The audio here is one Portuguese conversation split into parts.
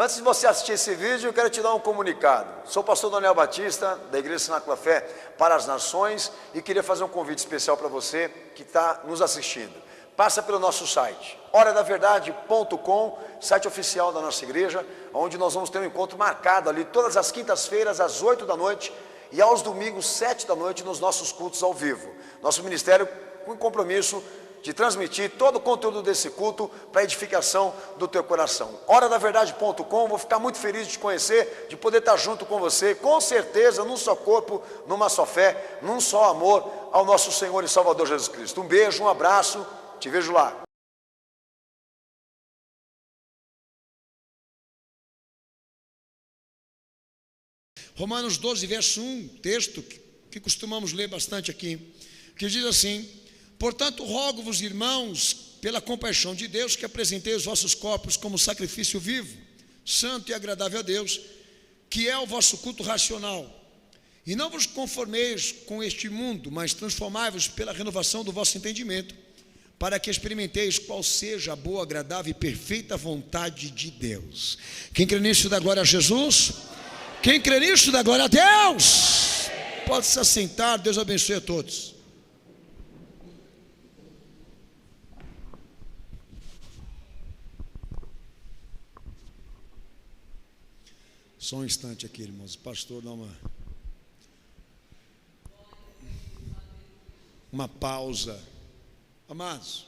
Antes de você assistir esse vídeo, eu quero te dar um comunicado. Sou o pastor Daniel Batista, da Igreja Cenáculo Fé para as Nações, e queria fazer um convite especial para você que está nos assistindo. Passa pelo nosso site, horadaverdade.com, site oficial da nossa igreja, onde nós vamos ter um encontro marcado ali todas as quintas-feiras, às 8 da noite, e aos domingos, 7 da noite, nos nossos cultos ao vivo. Nosso ministério com compromisso de transmitir todo o conteúdo desse culto para a edificação do teu coração. Horadaverdade.com, vou ficar muito feliz de te conhecer, de poder estar junto com você, com certeza, num só corpo, numa só fé, num só amor ao nosso Senhor e Salvador Jesus Cristo. Um beijo, um abraço, te vejo lá. Romanos 12, verso 1, texto que costumamos ler bastante aqui, que diz assim: portanto, rogo-vos, irmãos, pela compaixão de Deus, que apresentei os vossos corpos como sacrifício vivo, santo e agradável a Deus, que é o vosso culto racional. E não vos conformeis com este mundo, mas transformai-vos pela renovação do vosso entendimento, para que experimenteis qual seja a boa, agradável e perfeita vontade de Deus. Quem crê nisso dá glória a Jesus? Quem crê nisso dá glória a Deus? Pode se assentar, Deus abençoe a todos. Só um instante aqui, irmãos. O pastor dá uma pausa. Amados,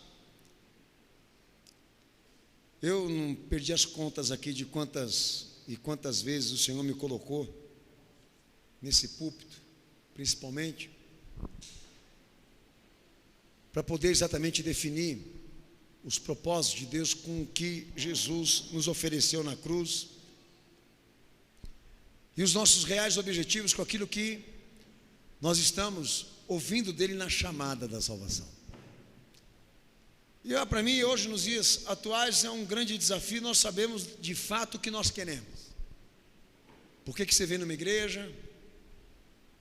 eu não perdi as contas aqui de quantas vezes o Senhor me colocou nesse púlpito, principalmente, para poder exatamente definir os propósitos de Deus com o que Jesus nos ofereceu na cruz, e os nossos reais objetivos com aquilo que nós estamos ouvindo dele na chamada da salvação. E para mim, hoje, nos dias atuais, é um grande desafio. Nós sabemos de fato o que nós queremos. Por que você vem numa igreja?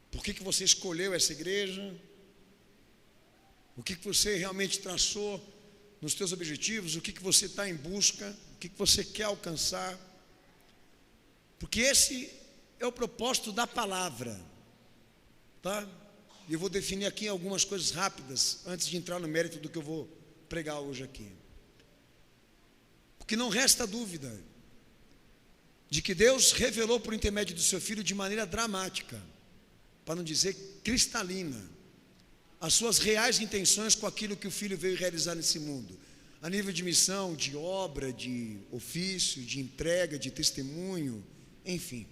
Por que você escolheu essa igreja? O que você realmente traçou nos teus objetivos? O que você está em busca? O que você quer alcançar? Porque esse é o propósito da palavra, tá? E eu vou definir aqui algumas coisas rápidas, antes de entrar no mérito do que eu vou pregar hoje aqui. Porque não resta dúvida de que Deus revelou por intermédio do seu Filho de maneira dramática, para não dizer cristalina, as suas reais intenções com aquilo que o Filho veio realizar nesse mundo, a nível de missão, de obra, de ofício, de entrega, de testemunho, enfim.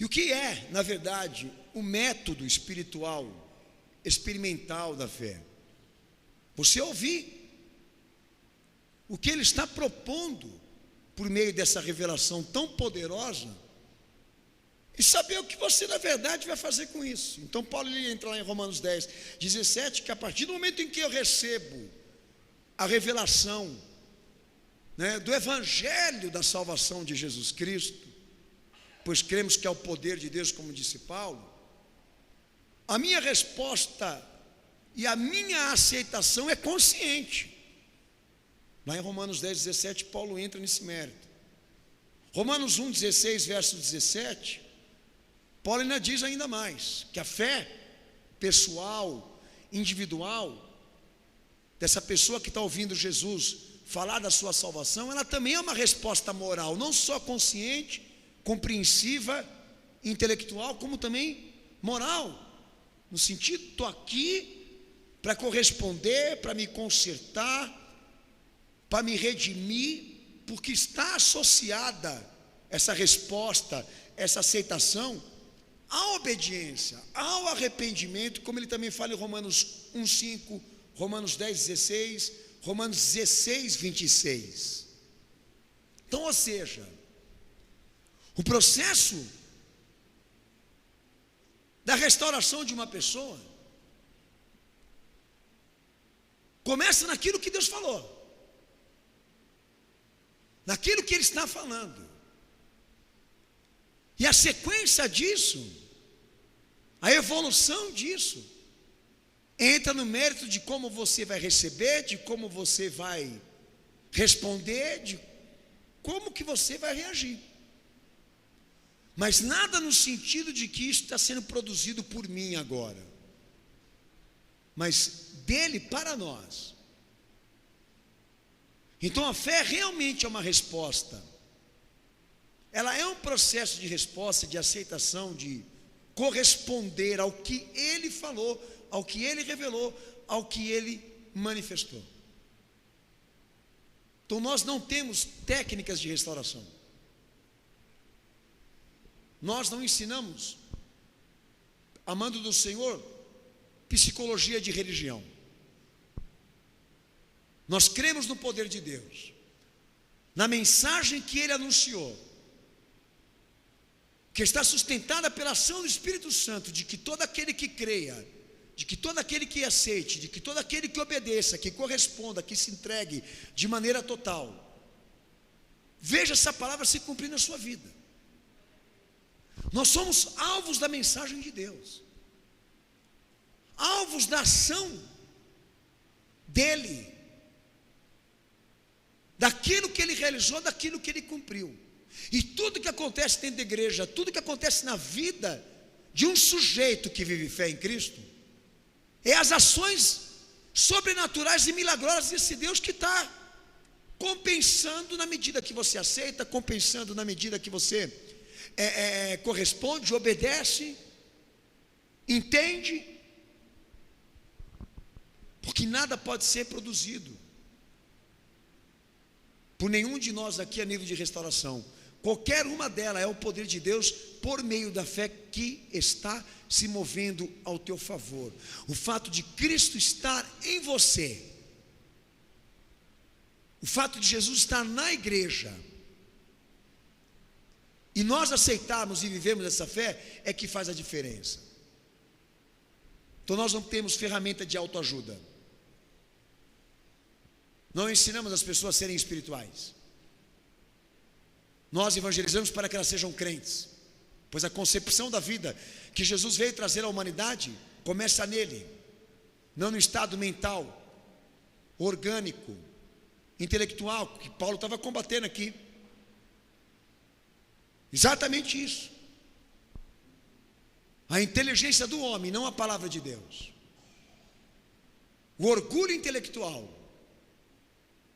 E o que é, na verdade, o método espiritual, experimental da fé? Você ouvir o que ele está propondo por meio dessa revelação tão poderosa e saber o que você na verdade vai fazer com isso. Então Paulo ele entra lá em Romanos 10, 17, que a partir do momento em que eu recebo a revelação, do evangelho da salvação de Jesus Cristo, pois cremos que é o poder de Deus, como disse Paulo, a minha resposta e a minha aceitação é consciente. Lá em Romanos 10, 17, Paulo entra nesse mérito. Romanos 1, 16, verso 17, Paulo ainda diz ainda mais, que a fé pessoal, individual, dessa pessoa que está ouvindo Jesus falar da sua salvação, ela também é uma resposta moral, não só consciente, compreensiva, intelectual, como também moral, no sentido, estou aqui para corresponder, para me consertar, para me redimir, porque está associada essa resposta, essa aceitação, à obediência, ao arrependimento, como ele também fala em Romanos 1,5, Romanos 10, 16, Romanos 16, 26. Então, ou seja, o processo da restauração de uma pessoa começa naquilo que Deus falou, naquilo que Ele está falando, e a sequência disso, a evolução disso, entra no mérito de como você vai receber, de como você vai responder, de como que você vai reagir. Mas nada no sentido de que isso está sendo produzido por mim agora, mas dele para nós. Então a fé realmente é uma resposta. Ela é um processo de resposta, de aceitação, de corresponder ao que ele falou, ao que ele revelou, ao que ele manifestou. Então nós não temos técnicas de restauração. Nós não ensinamos, amando do Senhor, psicologia de religião. Nós cremos no poder de Deus, na mensagem que Ele anunciou, que está sustentada pela ação do Espírito Santo, de que todo aquele que creia, de que todo aquele que aceite, de que todo aquele que obedeça, que corresponda, que se entregue de maneira total, veja essa palavra se cumprir na sua vida. Nós somos alvos da mensagem de Deus, alvos da ação dEle, daquilo que Ele realizou, daquilo que Ele cumpriu. E tudo que acontece dentro da igreja, tudo que acontece na vida de um sujeito que vive fé em Cristo, é as ações sobrenaturais e milagrosas desse Deus que está compensando na medida que você aceita, compensando na medida que você corresponde, obedece, entende, porque nada pode ser produzido por nenhum de nós aqui a nível de restauração. Qualquer uma delas é o poder de Deus por meio da fé que está se movendo ao teu favor. O fato de Cristo estar em você, o fato de Jesus estar na igreja, e nós aceitarmos e vivemos essa fé, é que faz a diferença. Então nós não temos ferramenta de autoajuda. Não ensinamos as pessoas a serem espirituais. Nós evangelizamos para que elas sejam crentes, pois a concepção da vida que Jesus veio trazer à humanidade começa nele, não no estado mental, orgânico, intelectual, que Paulo estava combatendo aqui. Exatamente isso. A inteligência do homem, não a palavra de Deus. O orgulho intelectual.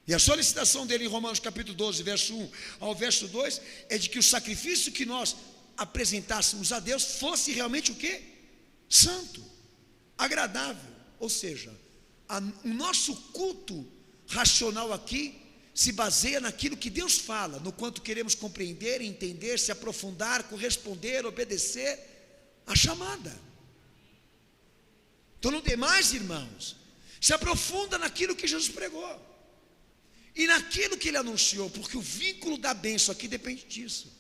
E a solicitação dele em Romanos capítulo 12, verso 1 ao verso 2, é de que o sacrifício que nós apresentássemos a Deus fosse realmente o quê? Santo, agradável. Ou seja, o nosso culto racional aqui se baseia naquilo que Deus fala, no quanto queremos compreender, entender, se aprofundar, corresponder, obedecer à chamada. Então no demais, irmãos, se aprofunda naquilo que Jesus pregou e naquilo que Ele anunciou, porque o vínculo da bênção aqui depende disso.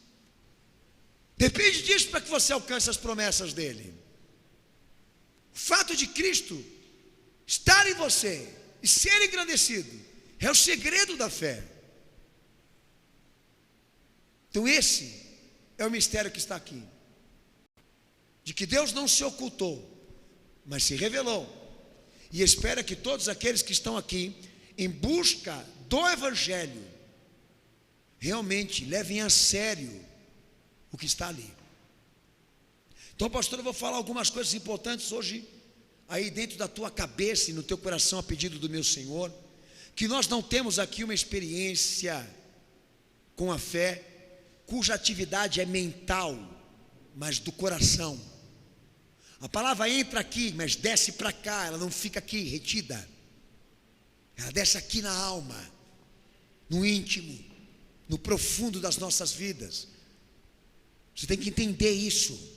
Depende disso para que você alcance as promessas dEle. O fato de Cristo estar em você e ser engrandecido é o segredo da fé. Então esse é o mistério que está aqui, de que Deus não se ocultou, mas se revelou, e espera que todos aqueles que estão aqui em busca do Evangelho realmente levem a sério o que está ali. Então, pastor, eu vou falar algumas coisas importantes hoje aí dentro da tua cabeça e no teu coração, a pedido do meu Senhor, que nós não temos aqui uma experiência com a fé cuja atividade é mental, mas do coração. A palavra entra aqui, mas desce para cá, ela não fica aqui retida, ela desce aqui na alma, no íntimo, no profundo das nossas vidas. Você tem que entender isso.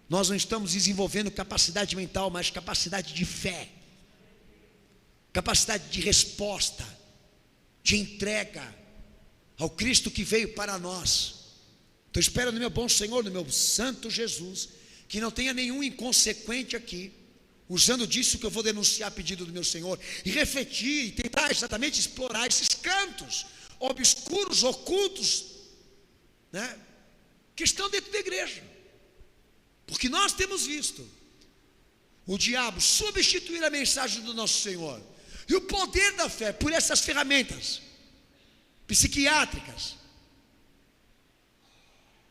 Nós não estamos desenvolvendo capacidade mental, mas capacidade de fé, capacidade de resposta, de entrega ao Cristo que veio para nós. Então espero no meu bom Senhor, no meu santo Jesus, que não tenha nenhum inconsequente aqui, usando disso que eu vou denunciar a pedido do meu Senhor, e refletir, e tentar exatamente explorar esses cantos obscuros, ocultos, né, que estão dentro da igreja. Porque nós temos visto o diabo substituir a mensagem do nosso Senhor e o poder da fé por essas ferramentas psiquiátricas,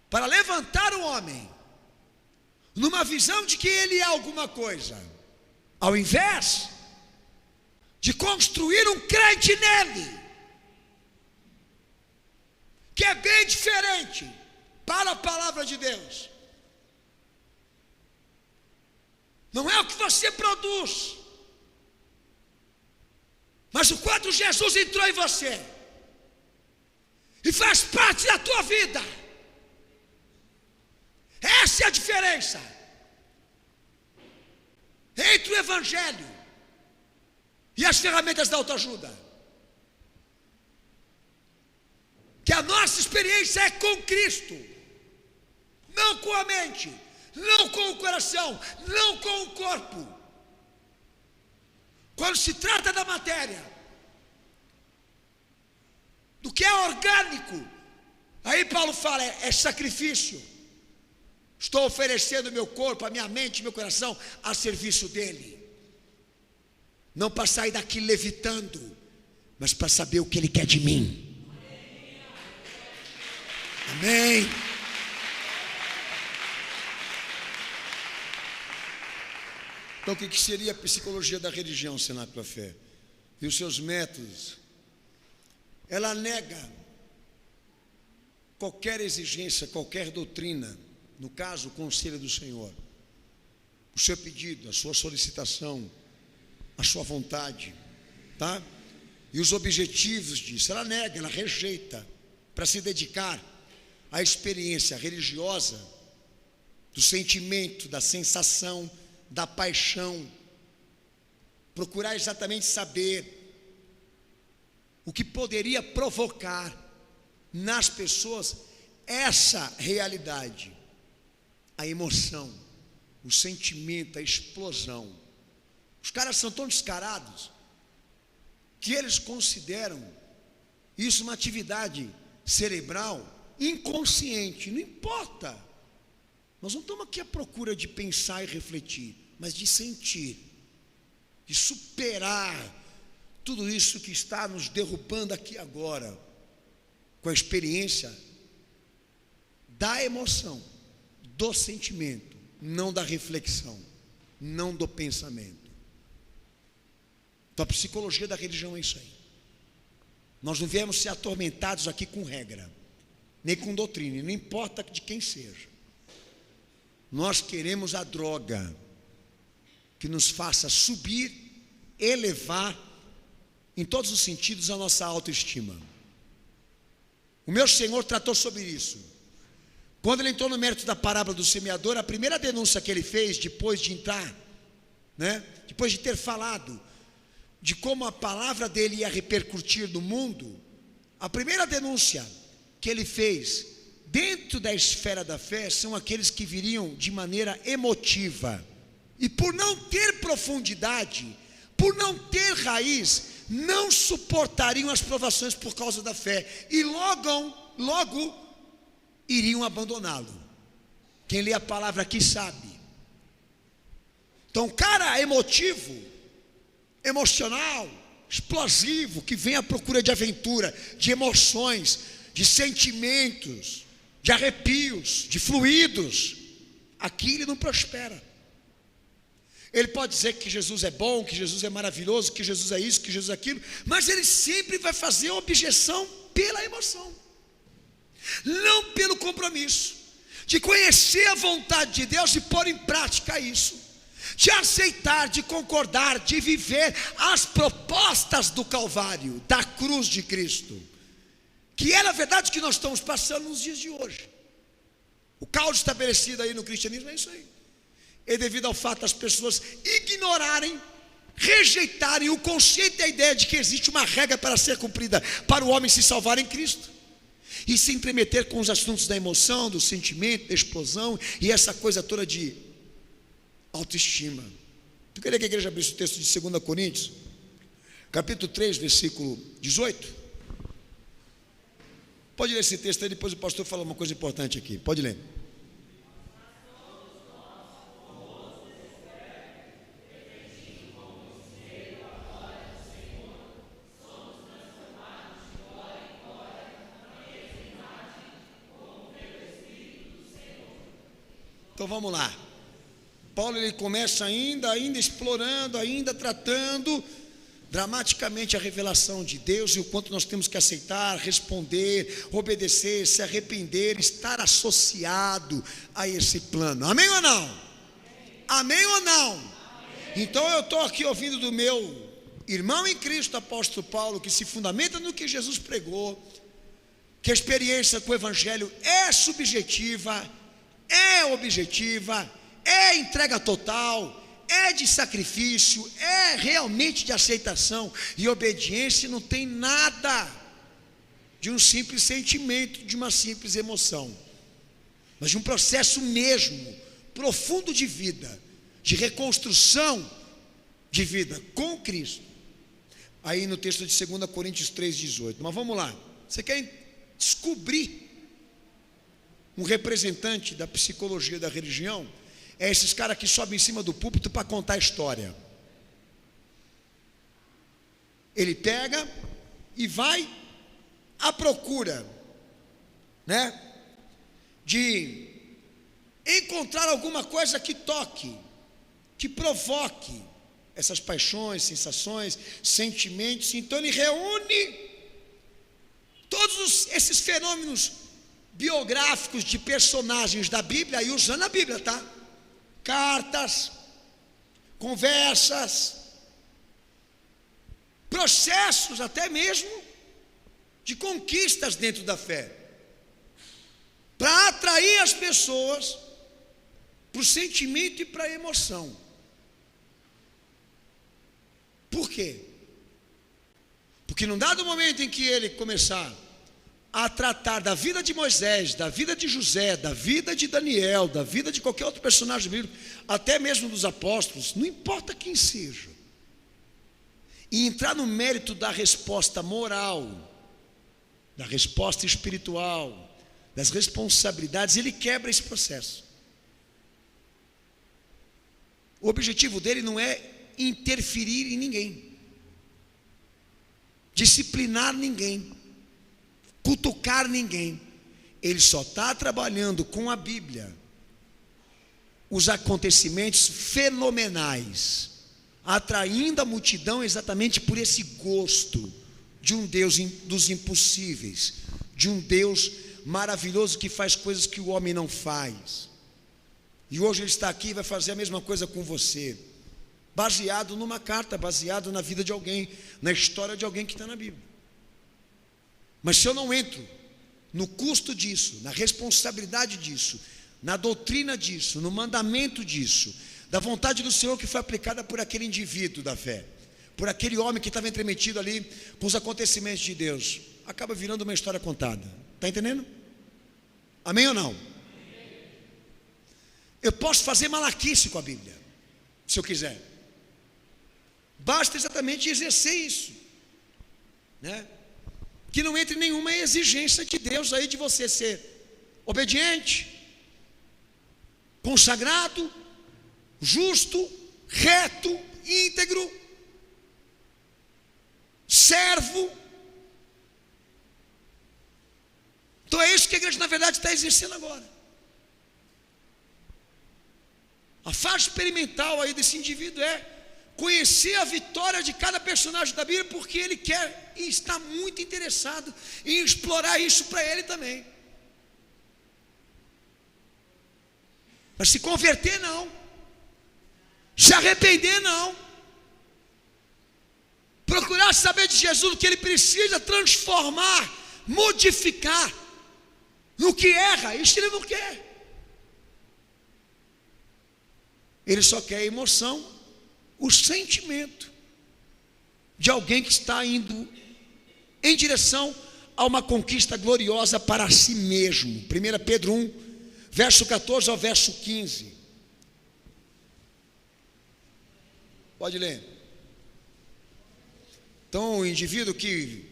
para levantar o homem numa visão de que ele é alguma coisa, ao invés de construir um crente nele, que é bem diferente para a palavra de Deus. Não é o que você produz, mas o quanto Jesus entrou em você e faz parte da tua vida. Essa é a diferença entre o Evangelho e as ferramentas da autoajuda. Que a nossa experiência é com Cristo, não com a mente, não com o coração, não com o corpo. Quando se trata da matéria, do que é orgânico, aí Paulo fala, é sacrifício. Estou oferecendo meu corpo, a minha mente, meu coração a serviço dele. Não para sair daqui levitando, mas para saber o que ele quer de mim. Amém. Então o que seria a psicologia da religião, Cenáculo da Fé? E os seus métodos? Ela nega qualquer exigência, qualquer doutrina. No caso, o conselho do Senhor, o seu pedido, a sua solicitação, a sua vontade, tá? E os objetivos disso, ela nega, ela rejeita, para se dedicar à experiência religiosa, do sentimento, da sensação, da paixão, procurar exatamente saber o que poderia provocar nas pessoas essa realidade. A emoção, o sentimento, a explosão. Os caras são tão descarados que eles consideram isso uma atividade cerebral inconsciente. Não importa. Nós não estamos aqui à procura de pensar e refletir, mas de sentir, de superar tudo isso que está nos derrubando aqui agora, com a experiência da emoção, do sentimento, não da reflexão, não do pensamento. Então a psicologia da religião é isso aí. Nós não viemos ser atormentados aqui com regra, nem com doutrina, não importa de quem seja. Nós queremos a droga que nos faça subir, elevar em todos os sentidos a nossa autoestima. O meu Senhor tratou sobre isso. Quando ele entrou no mérito da parábola do semeador, a primeira denúncia que ele fez, depois de entrar, depois de ter falado de como a palavra dele ia repercutir no mundo, a primeira denúncia que ele fez dentro da esfera da fé são aqueles que viriam de maneira emotiva, e por não ter profundidade, por não ter raiz, não suportariam as provações por causa da fé, e logo iriam abandoná-lo. Quem lê a palavra aqui sabe. Então, cara emotivo, emocional, explosivo, que vem à procura de aventura, de emoções, de sentimentos, de arrepios, de fluidos, aqui ele não prospera. Ele pode dizer que Jesus é bom, que Jesus é maravilhoso, que Jesus é isso, que Jesus é aquilo, mas ele sempre vai fazer objeção pela emoção, não pelo compromisso de conhecer a vontade de Deus e pôr em prática isso, de aceitar, de concordar, de viver as propostas do Calvário, da cruz de Cristo, que é na verdade o que nós estamos passando nos dias de hoje. O caos estabelecido aí no cristianismo é isso aí. É devido ao fato das pessoas ignorarem, rejeitarem o conceito e a ideia de que existe uma regra para ser cumprida para o homem se salvar em Cristo, e se entremeter com os assuntos da emoção, do sentimento, da explosão e essa coisa toda de autoestima. Tu queria que a igreja abrisse o texto de 2 Coríntios, capítulo 3, versículo 18? Pode ler esse texto aí, depois o pastor fala uma coisa importante aqui. Pode ler. Então vamos lá. Paulo ele começa ainda explorando, ainda tratando dramaticamente a revelação de Deus e o quanto nós temos que aceitar, responder, obedecer, se arrepender, estar associado a esse plano. Amém ou não? Amém ou não? Então eu estou aqui ouvindo do meu irmão em Cristo, apóstolo Paulo, que se fundamenta no que Jesus pregou, que a experiência com o Evangelho é subjetiva, é objetiva, é entrega total, é de sacrifício, é realmente de aceitação e obediência. Não tem nada de um simples sentimento, de uma simples emoção, mas de um processo mesmo profundo de vida, de reconstrução de vida com Cristo. Aí no texto de 2 Coríntios 3,18. Mas vamos lá. Você quer descobrir um representante da psicologia da religião? É esses caras que sobem em cima do púlpito para contar a história. Ele pega e vai à procura, né, de encontrar alguma coisa que toque, que provoque essas paixões, sensações, sentimentos. Então ele reúne todos esses fenômenos biográficos de personagens da Bíblia, aí usando a Bíblia, tá? Cartas, conversas, processos até mesmo de conquistas dentro da fé, para atrair as pessoas para o sentimento e para a emoção. Por quê? Porque num dado momento em que ele começar a tratar da vida de Moisés, da vida de José, da vida de Daniel, da vida de qualquer outro personagem bíblico, até mesmo dos apóstolos, não importa quem seja, e entrar no mérito da resposta moral, da resposta espiritual, das responsabilidades, ele quebra esse processo. O objetivo dele não é interferir em ninguém, disciplinar ninguém, cutucar ninguém. Ele só está trabalhando com a Bíblia os acontecimentos fenomenais, atraindo a multidão exatamente por esse gosto de um Deus dos impossíveis, de um Deus maravilhoso que faz coisas que o homem não faz. E hoje ele está aqui e vai fazer a mesma coisa com você, baseado numa carta, baseado na vida de alguém, na história de alguém que está na Bíblia. Mas se eu não entro no custo disso, na responsabilidade disso, na doutrina disso, no mandamento disso, da vontade do Senhor que foi aplicada por aquele indivíduo da fé, por aquele homem que estava entremetido ali com os acontecimentos de Deus, acaba virando uma história contada. Está entendendo? Amém ou não? Eu posso fazer malaquice com a Bíblia, se eu quiser. Basta exatamente exercer isso, né? Que não entre nenhuma exigência de Deus aí de você ser obediente, consagrado, justo, reto, íntegro, servo. Então é isso que a igreja na verdade está exercendo agora. A fase experimental aí desse indivíduo é conhecer a vitória de cada personagem da Bíblia, porque ele quer e está muito interessado em explorar isso para ele também. Mas se converter não, se arrepender não, procurar saber de Jesus o que ele precisa transformar, modificar no que erra, isso ele não quer. Ele só quer a emoção, o sentimento de alguém que está indo em direção a uma conquista gloriosa para si mesmo. 1 Pedro 1, verso 14 ao verso 15. Pode ler. Então, o indivíduo que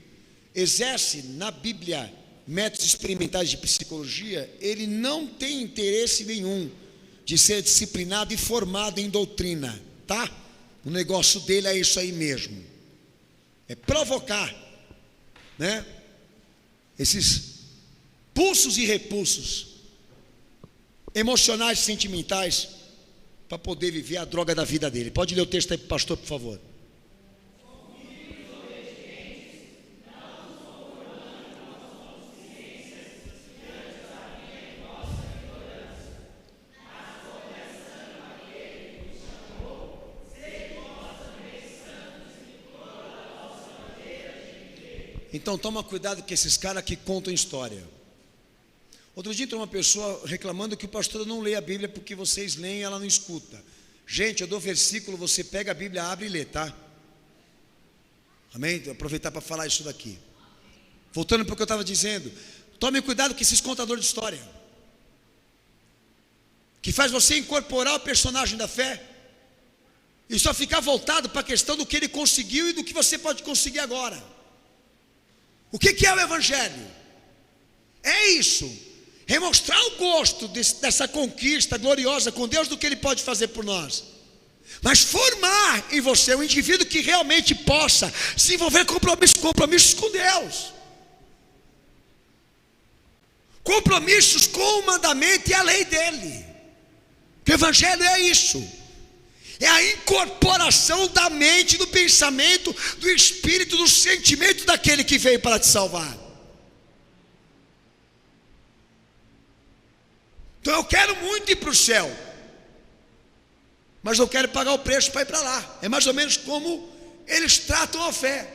exerce na Bíblia métodos experimentais de psicologia, ele não tem interesse nenhum de ser disciplinado e formado em doutrina, tá? O negócio dele é isso aí mesmo, é provocar, né, esses pulsos e repulsos emocionais e sentimentais para poder viver a droga da vida dele. Pode ler o texto aí para o pastor, por favor. Então toma cuidado com esses caras que contam história. Outro dia entrou uma pessoa reclamando que o pastor não lê a Bíblia porque vocês leem e ela não escuta. Gente, eu dou versículo, você pega a Bíblia, abre e lê, tá? Amém? Vou aproveitar para falar isso daqui. Voltando para o que eu estava dizendo, tome cuidado com esses contadores de história, que faz você incorporar o personagem da fé e só ficar voltado para a questão do que ele conseguiu e do que você pode conseguir agora. O que é o Evangelho? É isso, é mostrar o gosto dessa conquista gloriosa com Deus, do que Ele pode fazer por nós, mas formar em você um indivíduo que realmente possa se envolver compromissos com Deus, compromissos com o mandamento e a lei dEle. O Evangelho é isso, é a incorporação da mente, do pensamento, do espírito, do sentimento daquele que veio para te salvar. Então eu quero muito ir para o céu, mas eu quero pagar o preço para ir para lá. É mais ou menos como eles tratam a fé.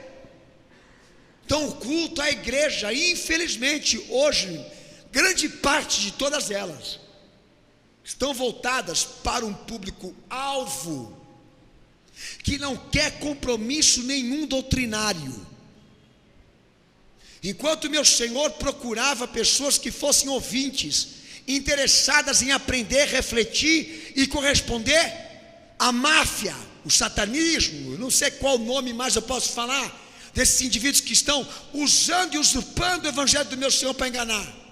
Então o culto, a igreja, infelizmente hoje, grande parte de todas elas estão voltadas para um público-alvo que não quer compromisso nenhum doutrinário. Enquanto meu Senhor procurava pessoas que fossem ouvintes, interessadas em aprender, refletir e corresponder, a máfia, o satanismo, não sei qual nome mais eu posso falar, desses indivíduos que estão usando e usurpando o Evangelho do meu Senhor para enganar.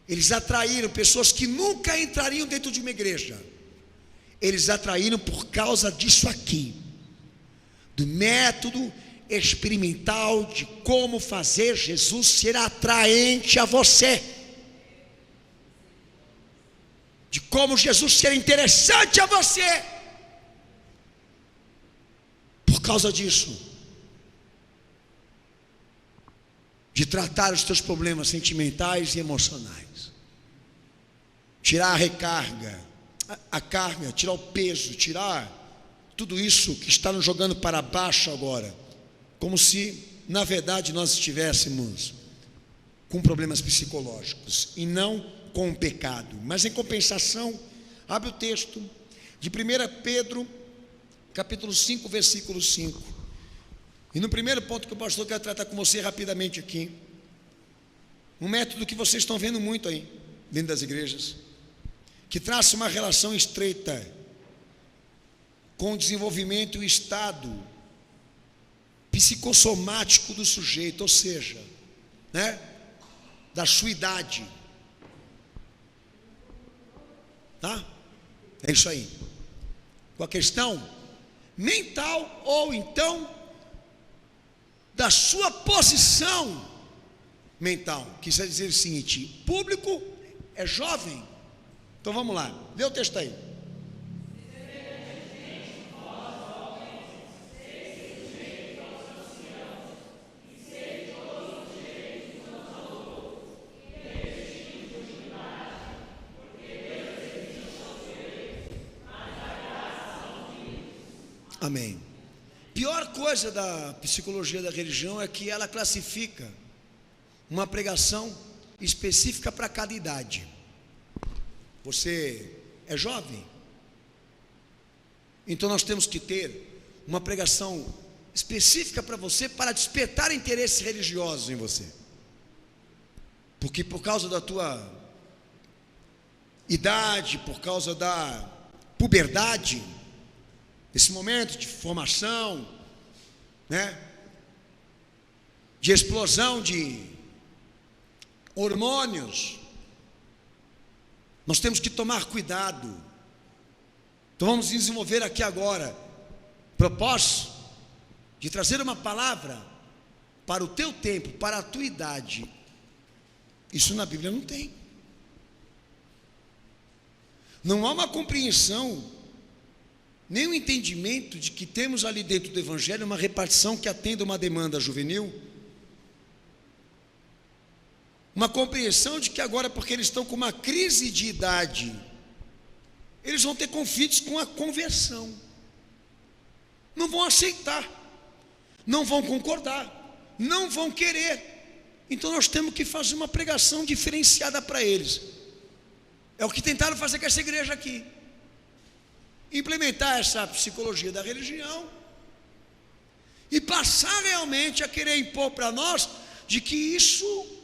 Eles atraíram pessoas que nunca entrariam dentro de uma igreja. Eles atraíram por causa disso aqui, do método experimental de como fazer Jesus ser atraente a você, de como Jesus ser interessante a você. Por causa disso, de tratar os teus problemas sentimentais e emocionais, tirar a recarga, a carga, tirar o peso, tirar tudo isso que está nos jogando para baixo agora, como se na verdade nós estivéssemos com problemas psicológicos e não com o pecado. Mas em compensação, abre o texto de 1 Pedro capítulo 5, versículo 5. E no primeiro ponto que o pastor quer tratar com você rapidamente aqui, um método que vocês estão vendo muito aí dentro das igrejas, que traça uma relação estreita com o desenvolvimento e o estado psicossomático do sujeito, ou seja, né, da sua idade, tá? É isso aí, com a questão mental, ou então da sua posição mental, que quer dizer o seguinte: público é jovem. Então vamos lá, lê o texto aí. Amém. Pior coisa da psicologia da religião é que ela classifica uma pregação específica para cada idade. Você é jovem, então nós temos que ter uma pregação específica para você, para despertar interesses religiosos em você, porque por causa da tua idade, por causa da puberdade, esse momento de formação, né, de explosão de hormônios, nós temos que tomar cuidado. Então vamos desenvolver aqui agora propósito de trazer uma palavra para o teu tempo, para a tua idade. Isso na Bíblia não tem. Não há uma compreensão, nem um entendimento de que temos ali dentro do Evangelho uma repartição que atenda uma demanda juvenil. Uma compreensão de que agora, porque eles estão com uma crise de idade, eles vão ter conflitos com a conversão. Não vão aceitar, não vão concordar, não vão querer. Então nós temos que fazer uma pregação diferenciada para eles. É o que tentaram fazer com essa igreja aqui. Implementar essa psicologia da religião e passar realmente a querer impor para nós de que isso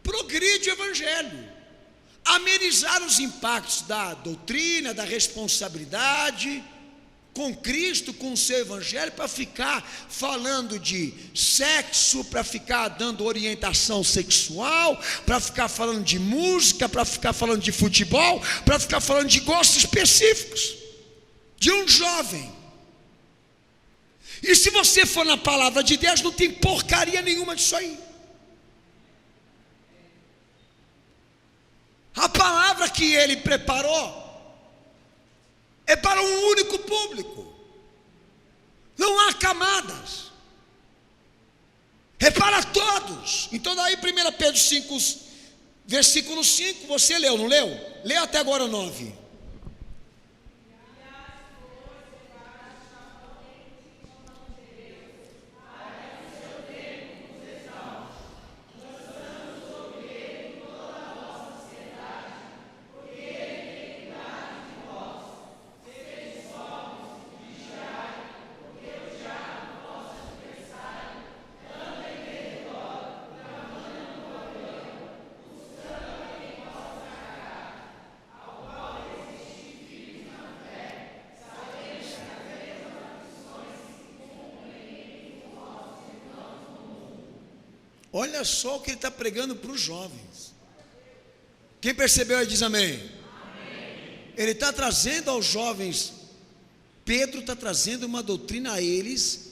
progride o Evangelho, amenizar os impactos da doutrina, da responsabilidade com Cristo, com o seu Evangelho, para ficar falando de sexo, para ficar dando orientação sexual, para ficar falando de música, para ficar falando de futebol, para ficar falando de gostos específicos de um jovem. E se você for na palavra de Deus, não tem porcaria nenhuma disso aí. A palavra que ele preparou é para um único público. Não há camadas. É para todos. Então daí 1 Pedro 5, versículo 5, você leu, não leu? Leu até agora o 9. Olha só o que ele está pregando para os jovens. Quem percebeu aí diz amém. Amém. Ele está trazendo aos jovens, Pedro está trazendo uma doutrina a eles,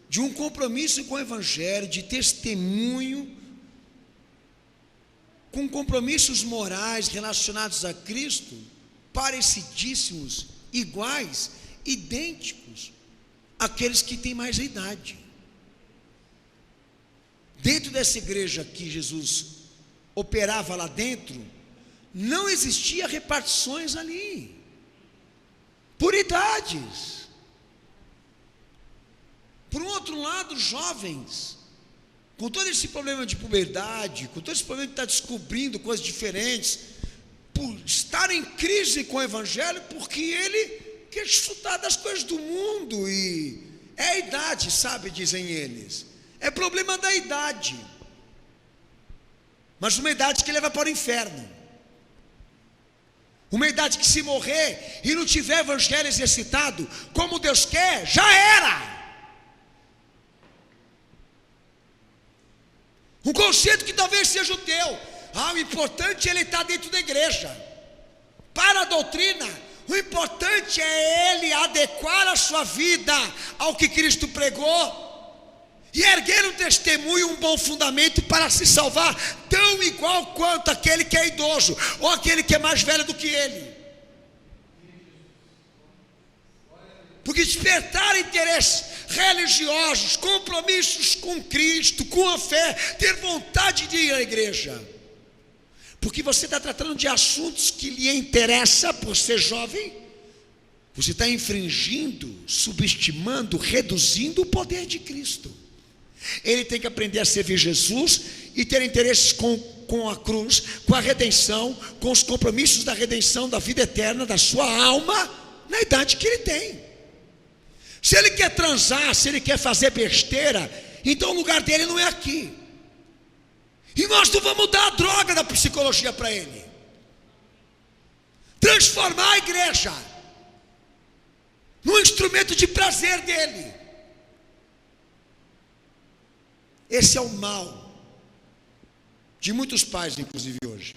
de um compromisso com o Evangelho, de testemunho, com compromissos morais relacionados a Cristo, parecidíssimos, iguais, idênticos àqueles que têm mais idade. Dentro dessa igreja que Jesus operava lá dentro, não existia repartições ali, por idades. Por um outro lado, jovens, com todo esse problema de puberdade, com todo esse problema de estar descobrindo coisas diferentes, por estar em crise com o Evangelho, porque ele quer desfrutar das coisas do mundo, e é a idade, sabe, dizem eles. É problema da idade, mas uma idade que leva para o inferno, uma idade que, se morrer e não tiver Evangelho exercitado como Deus quer, já era. Um conceito que talvez seja o teu. O importante é ele estar dentro da igreja. Para a doutrina, o importante é ele adequar a sua vida ao que Cristo pregou e erguer um testemunho, um bom fundamento para se salvar, tão igual quanto aquele que é idoso, ou aquele que é mais velho do que ele. Porque despertar interesses religiosos, compromissos com Cristo, com a fé, ter vontade de ir à igreja, porque você está tratando de assuntos que lhe interessa por ser jovem, você está infringindo, subestimando, reduzindo o poder de Cristo. Ele tem que aprender a servir Jesus e ter interesses com a cruz, com a redenção, com os compromissos da redenção, da vida eterna, da sua alma, na idade que ele tem. Se ele quer transar, se ele quer fazer besteira, então o lugar dele não é aqui. E nós não vamos dar a droga da psicologia para ele. Transformar a igreja num instrumento de prazer dele. Esse é o mal de muitos pais, inclusive hoje.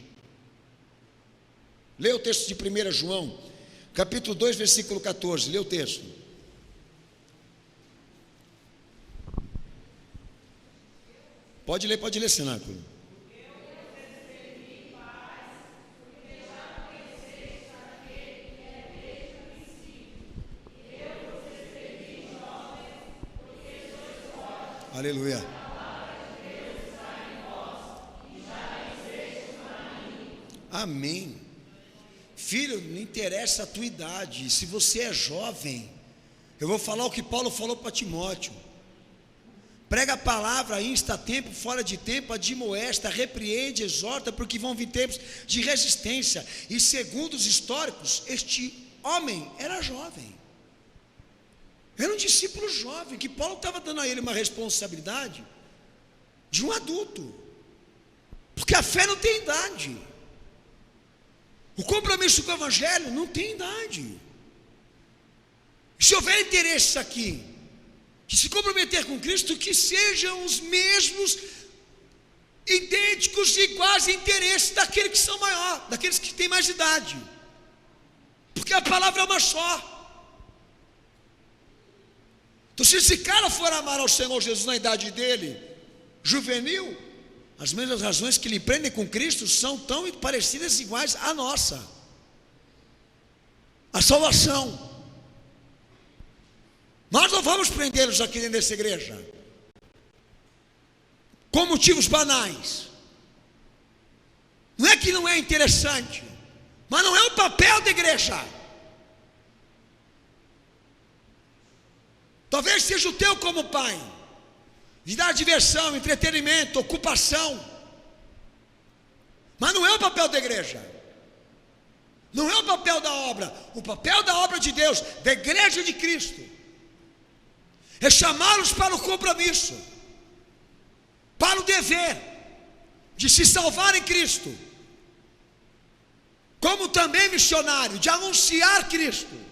Lê o texto de 1 João, capítulo 2, versículo 14. Lê o texto. Pode ler, cenáculo. Aleluia. Amém. Filho, não interessa a tua idade. Se você é jovem, eu vou falar o que Paulo falou para Timóteo. Prega a palavra, insta a tempo, fora de tempo, admoesta, repreende, exorta, porque vão vir tempos de resistência. E segundo os históricos, este homem era jovem. Era um discípulo jovem, que Paulo estava dando a ele uma responsabilidade de um adulto. Porque a fé não tem idade. O compromisso com o Evangelho não tem idade. Se houver interesses aqui, que se comprometer com Cristo, que sejam os mesmos, idênticos e iguais interesses daqueles que são maiores, daqueles que têm mais idade. Porque a palavra é uma só. Então, se esse cara for amar ao Senhor Jesus na idade dele, juvenil, as mesmas razões que lhe prendem com Cristo são tão parecidas e iguais à nossa. A salvação. Nós não vamos prendê-los aqui dentro dessa igreja com motivos banais. Não é que não é interessante, mas não é o papel da igreja. Talvez seja o teu como pai, de dar diversão, entretenimento, ocupação, mas não é o papel da igreja, não é o papel da obra. O papel da obra de Deus, da igreja de Cristo, é chamá-los para o compromisso, para o dever de se salvar em Cristo, como também missionário, de anunciar Cristo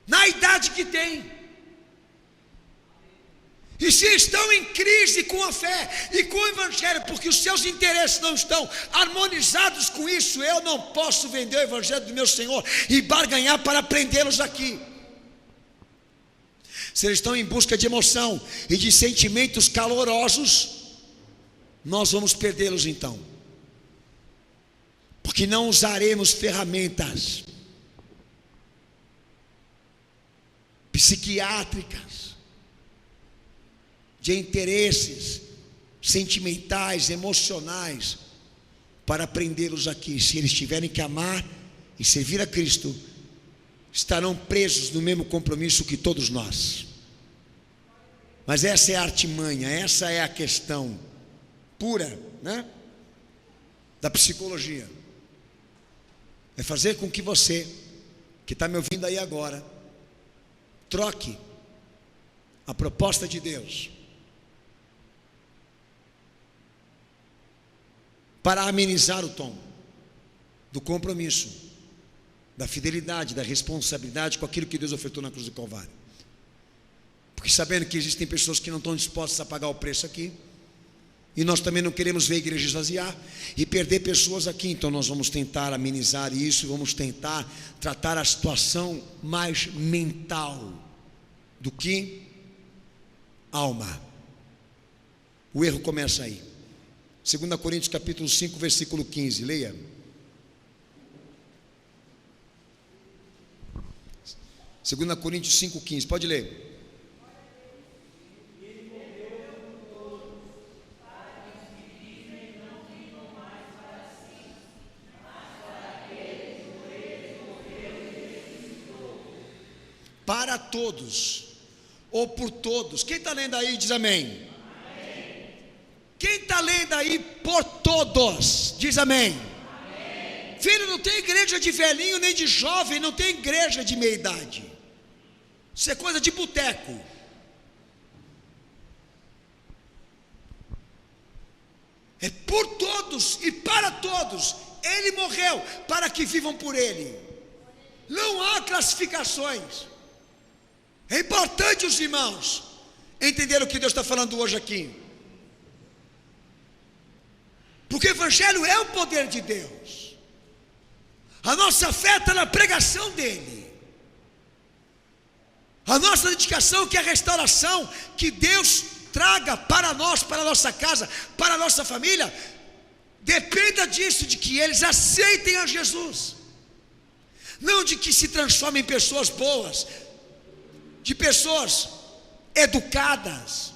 na idade que tem. E se estão em crise com a fé e com o Evangelho, porque os seus interesses não estão harmonizados com isso, eu não posso vender o Evangelho do meu Senhor e barganhar para prendê-los aqui. Se eles estão em busca de emoção e de sentimentos calorosos, nós vamos perdê-los então, porque não usaremos ferramentas psiquiátricas, de interesses sentimentais, emocionais, para prendê-los aqui. Se eles tiverem que amar e servir a Cristo, estarão presos no mesmo compromisso que todos nós. Mas essa é a artimanha, essa é a questão pura, né, da psicologia. É fazer com que você, que está me ouvindo aí agora, troque a proposta de Deus para amenizar o tom do compromisso, da fidelidade, da responsabilidade com aquilo que Deus ofertou na cruz do Calvário. Porque sabendo que existem pessoas que não estão dispostas a pagar o preço aqui, e nós também não queremos ver a igreja esvaziar e perder pessoas aqui, então nós vamos tentar amenizar isso, vamos tentar tratar a situação mais mental do que alma. O erro começa aí. 2 Coríntios capítulo 5, versículo 15, leia. Segunda Coríntios 5,15, pode ler. Para todos, ou por todos. Quem está lendo aí diz amém. Amém. Quem está lendo aí por todos diz amém. Amém. Filho, não tem igreja de velhinho nem de jovem, não tem igreja de meia idade. Isso é coisa de boteco. É por todos e para todos. Ele morreu para que vivam por ele. Não há classificações. É importante os irmãos entenderem o que Deus está falando hoje aqui, porque o Evangelho é o poder de Deus. A nossa fé está na pregação dele. A nossa dedicação que é a restauração que Deus traga para nós, para a nossa casa, para a nossa família, dependa disso, de que eles aceitem a Jesus, não de que se transformem em pessoas boas, de pessoas educadas,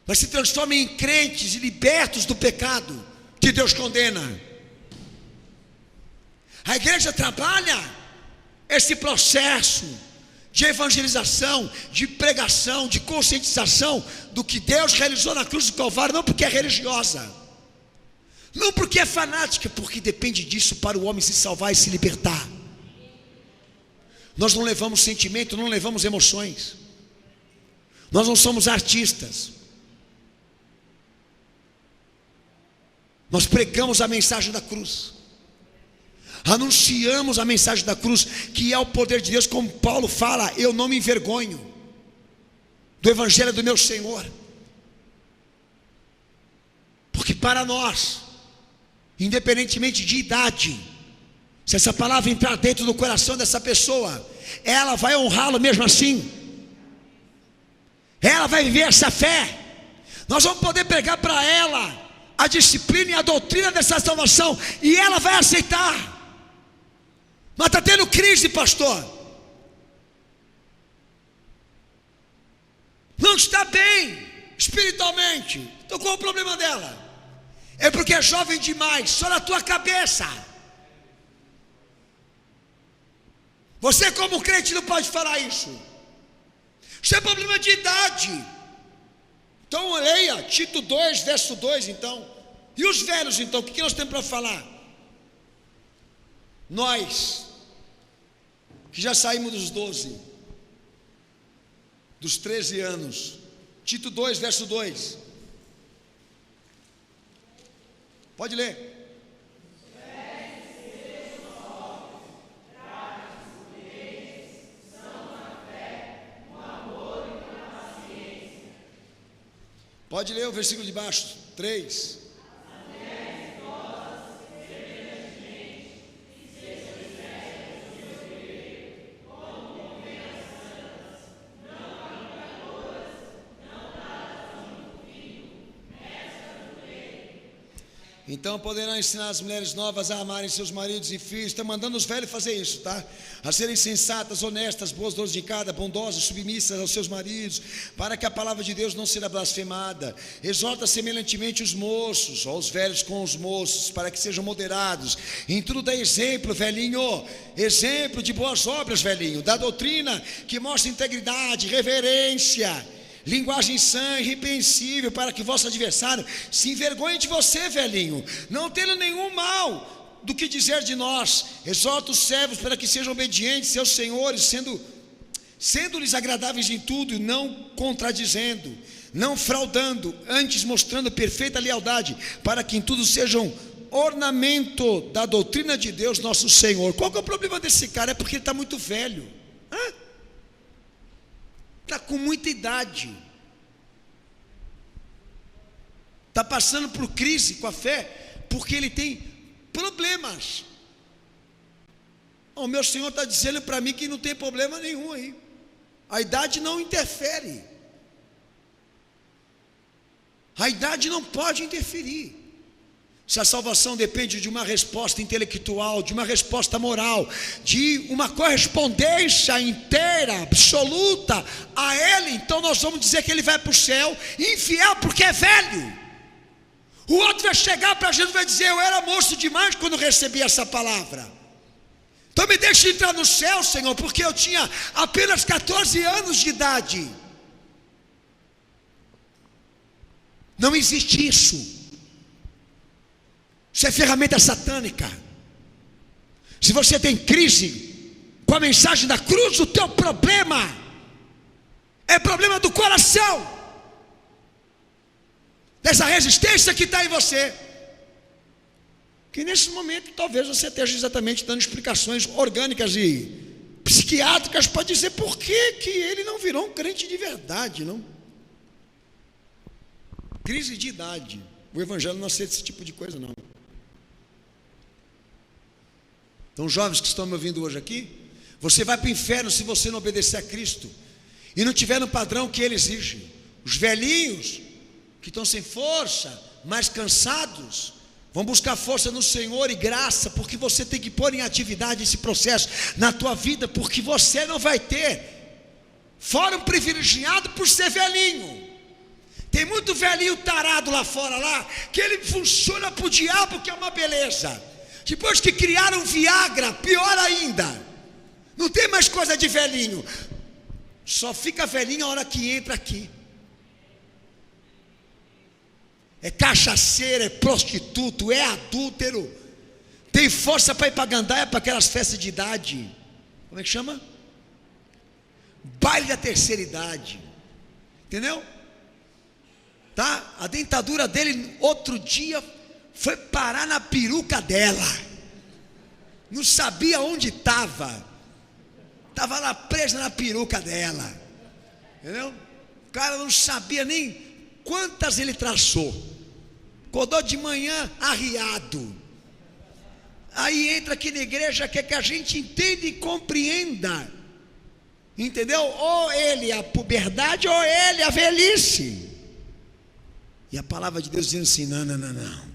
mas se transformem em crentes e libertos do pecado que Deus condena. A igreja trabalha esse processo de evangelização, de pregação, de conscientização do que Deus realizou na cruz do Calvário, não porque é religiosa, não porque é fanática, porque depende disso para o homem se salvar e se libertar. Nós não levamos sentimento, não levamos emoções, nós não somos artistas, nós pregamos a mensagem da cruz, anunciamos a mensagem da cruz, que é o poder de Deus, como Paulo fala: eu não me envergonho do evangelho do meu Senhor, porque para nós, independentemente de idade, se essa palavra entrar dentro do coração dessa pessoa, ela vai honrá-lo mesmo assim, ela vai viver essa fé. Nós vamos poder pregar para ela a disciplina e a doutrina dessa salvação, e ela vai aceitar. Mas está tendo crise, pastor, não está bem espiritualmente. Então qual é o problema dela? É porque é jovem demais, só na tua cabeça. Você como crente não pode falar isso. Isso é problema de idade. Então leia Tito 2, verso 2 então. E os velhos então, o que nós temos para falar? Nós, que já saímos dos 12, dos 13 anos. Tito 2, verso 2. Pode ler. Pode ler o versículo de baixo, 3. Então poderão ensinar as mulheres novas a amarem seus maridos e filhos. Está mandando os velhos fazer isso, tá? A serem sensatas, honestas, boas donas de casa, bondosas, submissas aos seus maridos, para que a palavra de Deus não seja blasfemada. Exorta semelhantemente os moços, ou os velhos com os moços, para que sejam moderados. Em tudo dá exemplo, velhinho, exemplo de boas obras, velhinho, da doutrina que mostra integridade, reverência, linguagem sã e irrepreensível, para que vosso adversário se envergonhe de você, velhinho, não tendo nenhum mal do que dizer de nós. Exorta os servos para que sejam obedientes seus senhores, sendo-lhes agradáveis em tudo, não contradizendo, não fraudando, antes mostrando perfeita lealdade, para que em tudo sejam ornamento da doutrina de Deus nosso Senhor. Qual que é o problema desse cara? É porque ele está muito velho. Está com muita idade, está passando por crise com a fé, porque ele tem problemas. O meu Senhor está dizendo para mim que não tem problema nenhum aí, a idade não interfere, a idade não pode interferir. Se a salvação depende de uma resposta intelectual, de uma resposta moral, de uma correspondência inteira, absoluta a Ele, então nós vamos dizer que ele vai para o céu infiel porque é velho. O outro vai chegar para Jesus e vai dizer: eu era moço demais quando recebi essa palavra, então me deixe entrar no céu, Senhor, porque eu tinha apenas 14 anos de idade. Não existe isso. Isso é ferramenta satânica. Se você tem crise com a mensagem da cruz, o teu problema é problema do coração, dessa resistência que está em você, que nesse momento talvez você esteja exatamente dando explicações orgânicas e psiquiátricas para dizer por que ele não virou um crente de verdade, não? Crise de idade. O evangelho não aceita esse tipo de coisa, não. Então, jovens que estão me ouvindo hoje aqui, você vai para o inferno se você não obedecer a Cristo e não tiver no padrão que Ele exige. Os velhinhos que estão sem força, mais cansados, vão buscar força no Senhor e graça, porque você tem que pôr em atividade esse processo na tua vida, porque você não vai ter foram privilegiados por ser velhinho. Tem muito velhinho tarado lá fora, lá, que ele funciona para o diabo, que é uma beleza. Depois que criaram Viagra, pior ainda. Não tem mais coisa de velhinho. Só fica velhinho a hora que entra aqui. É cachaceiro, é prostituto, é adúltero. Tem força para ir para gandaia, para aquelas festas de idade. Como é que chama? Baile da terceira idade. Entendeu? Tá? A dentadura dele outro dia foi parar na peruca dela. Não sabia onde estava. Estava lá presa na peruca dela. Entendeu? O cara não sabia nem quantas ele traçou. Acordou de manhã arriado. Aí entra aqui na igreja, quer que a gente entenda e compreenda. Entendeu? Ou ele a puberdade, ou ele a velhice. E a palavra de Deus dizendo assim: não.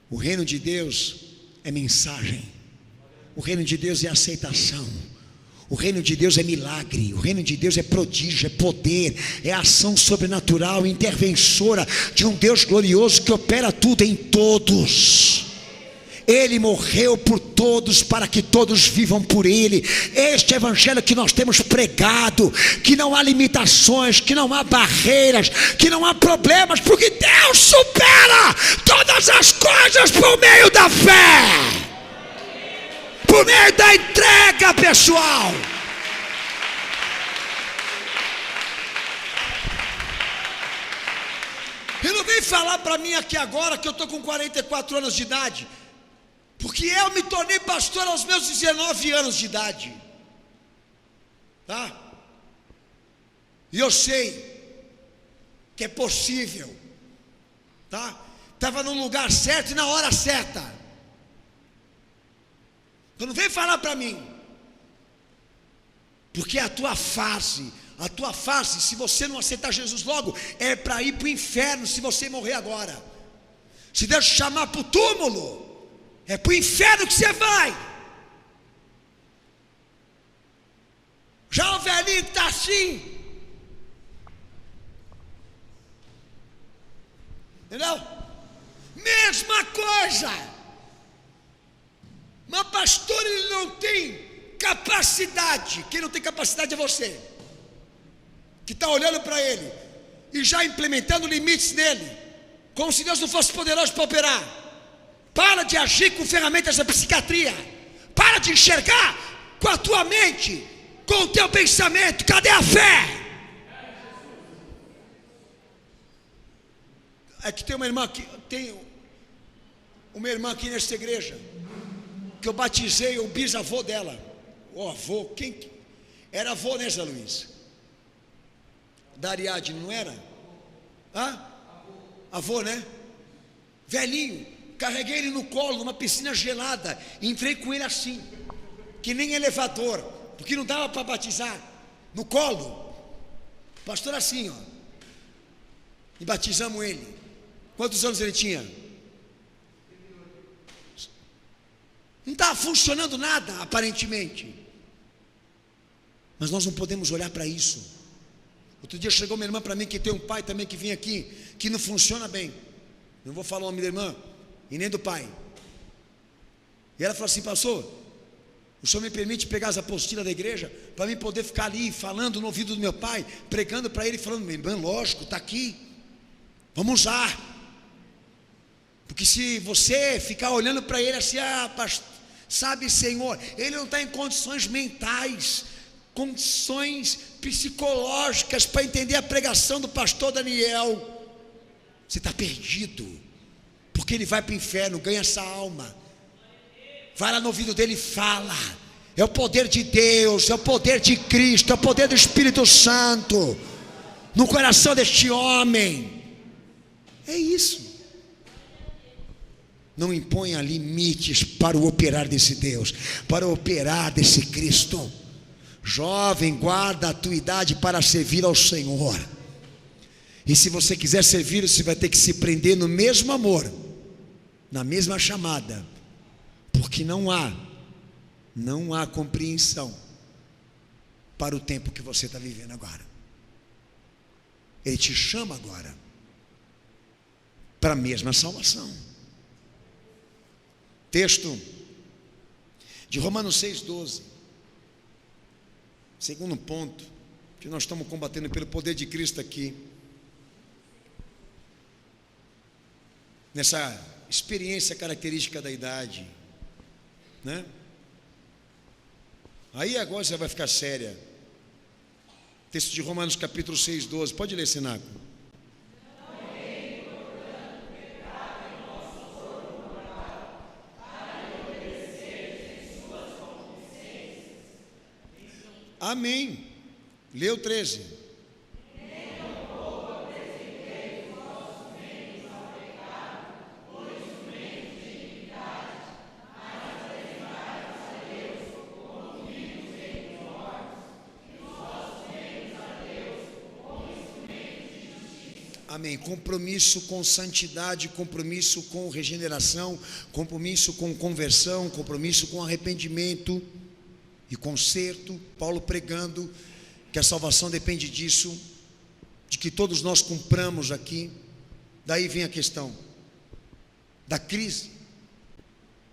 O reino de Deus é mensagem. O reino de Deus é aceitação. O reino de Deus é milagre. O reino de Deus é prodígio, é poder, é ação sobrenatural, interventora de um Deus glorioso que opera tudo em todos. Ele morreu por todos, para que todos vivam por Ele. Este evangelho que nós temos pregado, que não há limitações, que não há barreiras, que não há problemas, porque Deus supera todas as coisas por meio da fé, por meio da entrega pessoal. E não vem falar para mim aqui agora que eu estou com 44 anos de idade, porque eu me tornei pastor aos meus 19 anos de idade, tá? E eu sei que é possível, tá? Estava no lugar certo e na hora certa. Então não vem falar para mim, porque a tua fase, se você não aceitar Jesus logo, é para ir para o inferno se você morrer agora. Se Deus te chamar para o túmulo, é para o inferno que você vai. Já o velhinho que está assim, entendeu? Mesma coisa. Mas pastor, ele não tem capacidade. Quem não tem capacidade é você, que está olhando para ele e já implementando limites nele, como se Deus não fosse poderoso para operar. Para de agir com ferramentas da psiquiatria. Para de enxergar com a tua mente, com o teu pensamento. Cadê a fé? É que tem uma irmã aqui nesta igreja, que eu batizei o bisavô dela. O avô, quem era avô, né, Zé Luiz? Da Ariadne, não era? Hã? Avô, né? Velhinho. Carreguei ele no colo, numa piscina gelada. Entrei com ele assim, que nem elevador, porque não dava para batizar. No colo. Pastor assim, ó. E batizamos ele. Quantos anos ele tinha? Não estava funcionando nada, aparentemente. Mas nós não podemos olhar para isso. Outro dia chegou minha irmã para mim, que tem um pai também que vem aqui, que não funciona bem. Não vou falar o nome da irmã e nem do pai. E ela falou assim: pastor, o senhor me permite pegar as apostilas da igreja para mim poder ficar ali falando no ouvido do meu pai, pregando para ele, falando: minha irmã, lógico, está aqui, vamos usar. Porque se você ficar olhando para ele assim, sabe, Senhor, ele não está em condições mentais, condições psicológicas para entender a pregação do pastor Daniel. Você está perdido, porque ele vai para o inferno, ganha essa alma. Vai lá no ouvido dele e fala. É o poder de Deus, é o poder de Cristo, é o poder do Espírito Santo no coração deste homem. É isso. Não imponha limites para o operar desse Deus, para o operar desse Cristo. Jovem, guarda a tua idade para servir ao Senhor. E se você quiser servir, você vai ter que se prender no mesmo amor, na mesma chamada, porque não há Não há compreensão para o tempo que você está vivendo agora. Ele te chama agora para a mesma salvação. Texto de Romanos 6,12. Segundo ponto, que nós estamos combatendo pelo poder de Cristo aqui, nessa experiência característica da idade, né? Aí agora você vai ficar séria. Texto de Romanos capítulo 6,12. Pode ler, Sinaco. Amém. Leu 13. Amém. Compromisso com santidade, compromisso com regeneração, compromisso com conversão, compromisso com arrependimento e conserto. Paulo pregando que a salvação depende disso, de que todos nós cumpramos aqui. Daí vem a questão da crise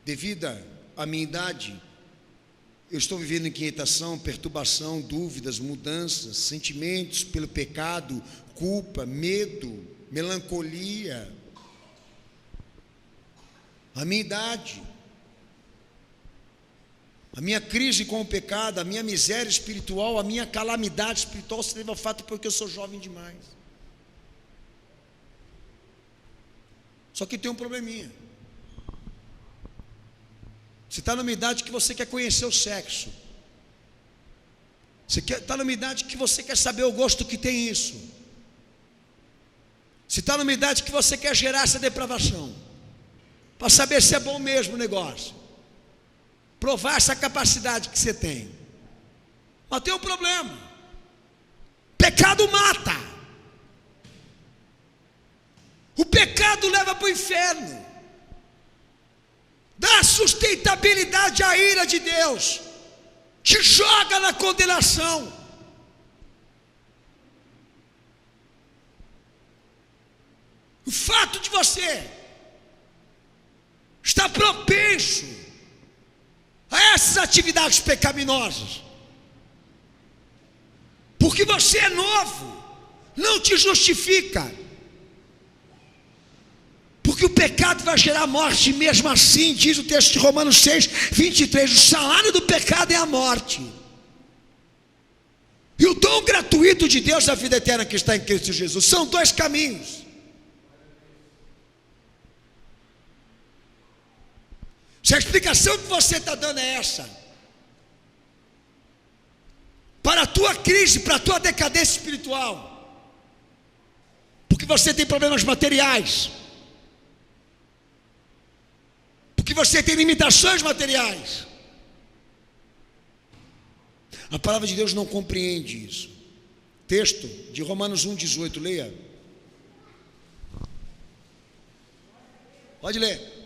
devida à minha idade. Eu estou vivendo inquietação, perturbação, dúvidas, mudanças, sentimentos pelo pecado, culpa, medo, melancolia. A minha idade, a minha crise com o pecado, a minha miséria espiritual, a minha calamidade espiritual se deve ao fato porque eu sou jovem demais. Só que tem um probleminha. Você está numa idade que você quer conhecer o sexo. Você está numa idade que você quer saber o gosto que tem isso. Você está numa idade que você quer gerar essa depravação, para saber se é bom mesmo o negócio, provar essa capacidade que você tem. Mas tem um problema: pecado mata. O pecado leva para o inferno, dá sustentabilidade à ira de Deus, te joga na condenação. O fato de você estar propenso a essas atividades pecaminosas, porque você é novo, não te justifica, porque o pecado vai gerar morte mesmo assim. Diz o texto de Romanos 6:23, o salário do pecado é a morte, e o dom gratuito de Deus é a vida eterna que está em Cristo Jesus. São dois caminhos. Se a explicação que você está dando é essa, para a tua crise, para a tua decadência espiritual, porque você tem problemas materiais, porque você tem limitações materiais, a palavra de Deus não compreende isso. Texto de Romanos 1,18, leia. Pode ler.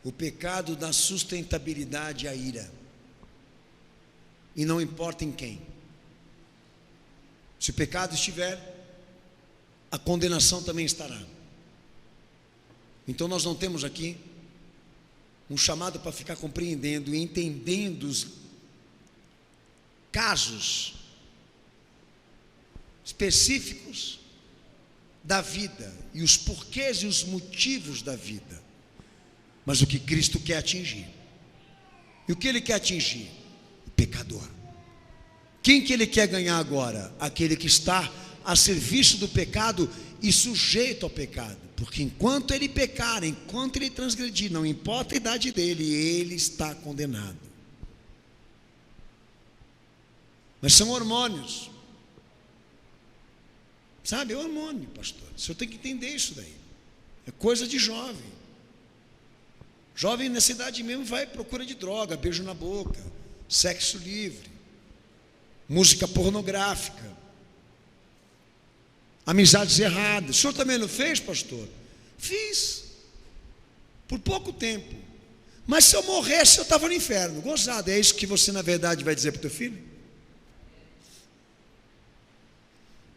O pecado dá sustentabilidade à ira, e não importa em quem. Se o pecado estiver, a condenação também estará. Então nós não temos aqui um chamado para ficar compreendendo e entendendo os casos específicos da vida e os porquês e os motivos da vida, mas o que Cristo quer atingir. E o que Ele quer atingir? O pecador. Quem que Ele quer ganhar agora? Aquele que está a serviço do pecado e sujeito ao pecado, porque enquanto ele pecar, enquanto ele transgredir, não importa a idade dele, ele está condenado. Mas são hormônios, sabe? É hormônio, pastor. O senhor tem que entender isso daí. É coisa de jovem. Jovem nessa idade mesmo vai à procura de droga, beijo na boca, sexo livre. música pornográfica, amizades erradas. O senhor também não fez, pastor? Fiz, por pouco tempo. Mas se eu morresse, eu estava no inferno. Gozado, é isso que você na verdade vai dizer para o teu filho?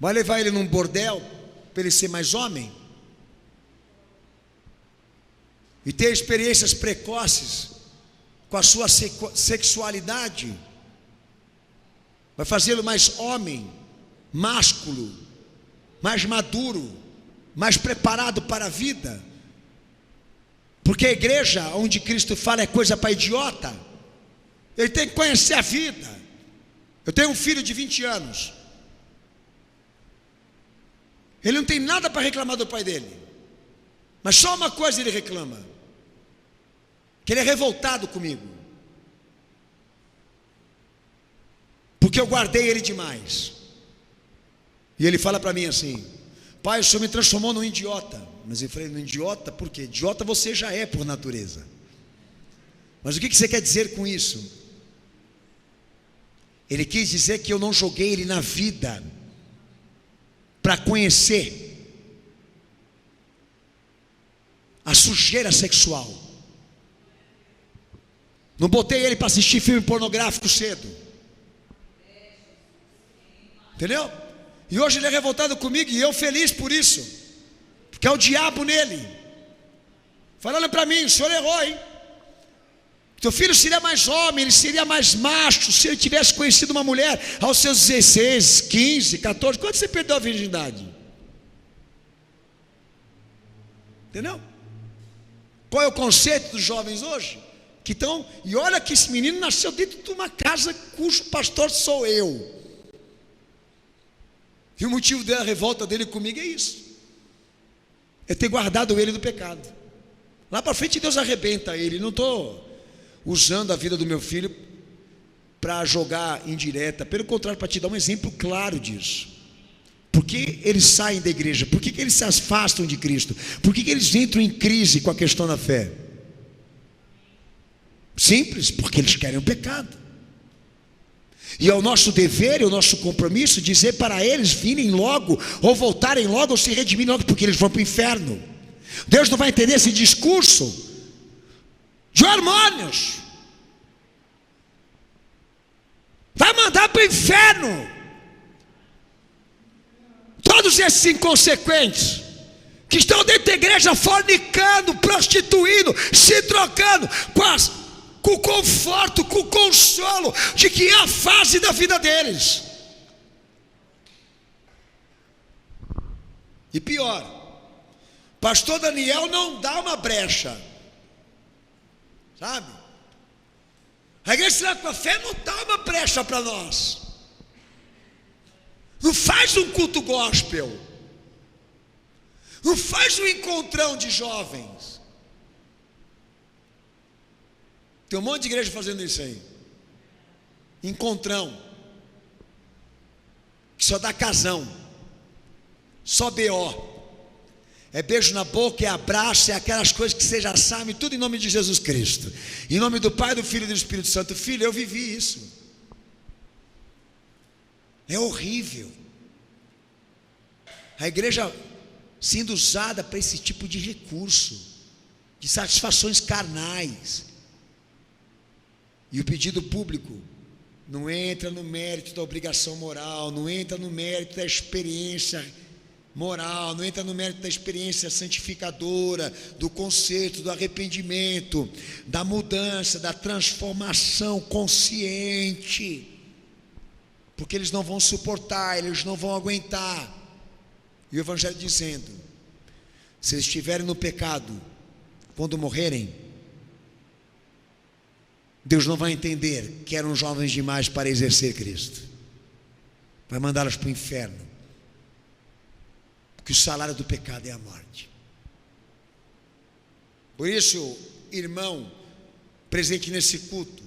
Vai levar ele num bordel para ele ser mais homem? E ter experiências precoces com a sua sexualidade? Vai fazê-lo mais homem, másculo, mais maduro, mais preparado para a vida? Porque a igreja onde Cristo fala é coisa para idiota. Ele tem que conhecer a vida. Eu tenho um filho de 20 anos. Ele não tem nada para reclamar do pai dele. Mas só uma coisa ele reclama: que ele é revoltado comigo, porque eu guardei ele demais. E ele fala para mim assim: pai, o senhor me transformou num idiota. Mas eu falei: num idiota? Por quê? Idiota você já é por natureza. Mas o que você quer dizer com isso? Ele quis dizer que eu não joguei ele na vida para conhecer a sujeira sexual. Não botei ele para assistir filme pornográfico cedo. Entendeu? E hoje ele é revoltado comigo e eu feliz por isso, porque é o diabo nele falando para mim: o senhor errou, hein? Teu filho seria mais homem, ele seria mais macho se ele tivesse conhecido uma mulher aos seus 16, 15, 14. Quando você perdeu a virgindade? Entendeu? Qual é o conceito dos jovens hoje? Que estão, e olha que esse menino nasceu dentro de uma casa cujo pastor sou eu. E o motivo da revolta dele comigo é isso: é ter guardado ele do pecado. Lá para frente Deus arrebenta ele. Não estou usando a vida do meu filho para jogar indireta, pelo contrário, para te dar um exemplo claro disso. Por que eles saem da igreja? Por que eles se afastam de Cristo? Por que eles entram em crise com a questão da fé? Simples: porque eles querem o pecado. E é o nosso dever e o nosso compromisso dizer para eles virem logo, ou voltarem logo, ou se redimirem logo, porque eles vão para o inferno. Deus não vai entender esse discurso de hormônios. Vai mandar para o inferno todos esses inconsequentes que estão dentro da igreja fornicando, prostituindo, se trocando com o conforto, com o consolo de que é a fase da vida deles. E pior, pastor Daniel não dá uma brecha, sabe? A igreja Sinal com a Fé não dá uma brecha para nós. Não faz um culto gospel, não faz um encontrão de jovens. Tem um monte de igreja fazendo isso aí. Encontrão, que só dá casão, só BO. É beijo na boca, é abraço, é aquelas coisas que você já sabe, tudo em nome de Jesus Cristo. Em nome do Pai, do Filho e do Espírito Santo. Filho, eu vivi isso. É horrível. A igreja sendo usada para esse tipo de recurso, de satisfações carnais. E o pedido público não entra no mérito da obrigação moral, não entra no mérito da experiência moral, não entra no mérito da experiência santificadora, do conserto, do arrependimento, da mudança, da transformação consciente, porque eles não vão suportar, eles não vão aguentar. E o Evangelho dizendo: se eles estiverem no pecado, quando morrerem, Deus não vai entender que eram jovens demais para exercer Cristo, vai mandá-los para o inferno, porque o salário do pecado é a morte. Por isso, irmão presente nesse culto,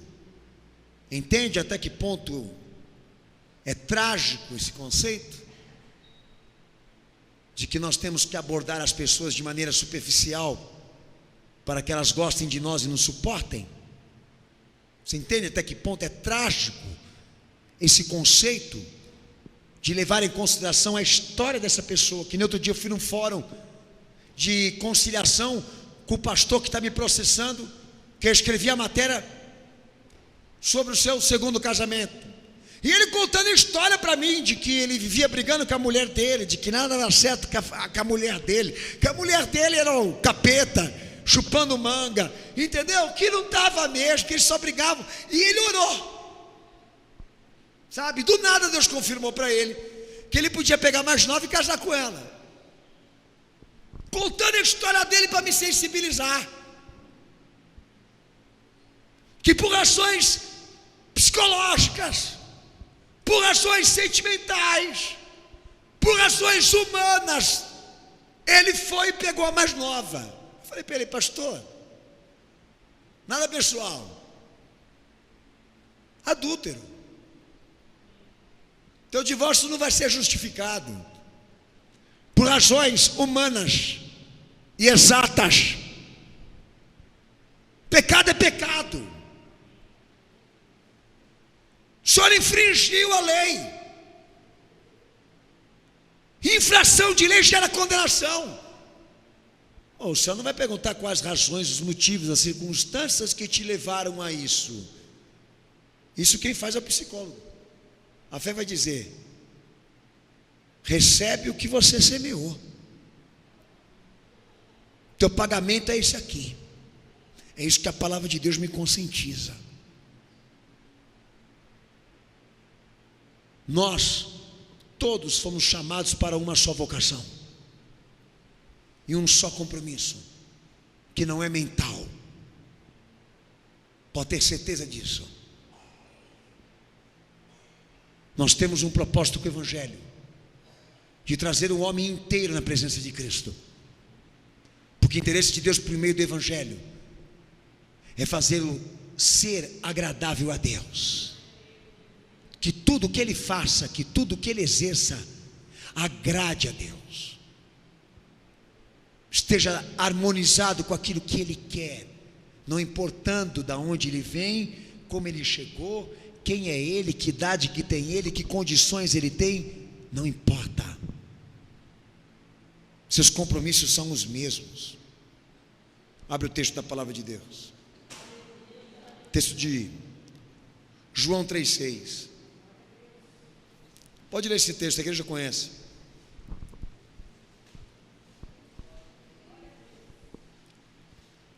entende até que ponto é trágico esse conceito de que nós temos que abordar as pessoas de maneira superficial para que elas gostem de nós e nos suportem? Você entende até que ponto é trágico esse conceito de levar em consideração a história dessa pessoa. Que no outro dia eu fui num fórum de conciliação com o pastor que está me processando, que eu escrevi a matéria sobre o seu segundo casamento, e ele contando a história para mim, de que ele vivia brigando com a mulher dele, de que nada era certo com a mulher dele, que a mulher dele era o capeta, chupando manga, entendeu? Que não estava mesmo, que eles só brigavam, e ele orou, sabe? Do nada Deus confirmou para ele que ele podia pegar mais nova e casar com ela, contando a história dele para me sensibilizar, que por razões psicológicas, por razões sentimentais, por razões humanas, ele foi e pegou a mais nova. Eu falei para ele: pastor, nada pessoal, adúltero, teu divórcio não vai ser justificado por razões humanas e exatas. Pecado é pecado. O senhor infringiu a lei. Infração de lei gera condenação. O senhor não vai perguntar quais razões, os motivos, as circunstâncias que te levaram a isso. Isso quem faz é o psicólogo. A fé vai dizer: recebe o que você semeou. Teu pagamento é esse aqui. É isso que a palavra de Deus me conscientiza. Nós todos fomos chamados para uma só vocação e um só compromisso, que não é mental. Pode ter certeza disso. Nós temos um propósito com o Evangelho, de trazer o homem inteiro na presença de Cristo, porque o interesse de Deus por meio do Evangelho é fazê-lo ser agradável a Deus. Que tudo que ele faça, que tudo que ele exerça, agrade a Deus, esteja harmonizado com aquilo que ele quer, não importando de onde ele vem, como ele chegou, quem é ele, que idade que tem ele, que condições ele tem, não importa. Seus compromissos são os mesmos. Abre o texto da palavra de Deus, texto de João 3,6. Pode ler esse texto, a igreja conhece.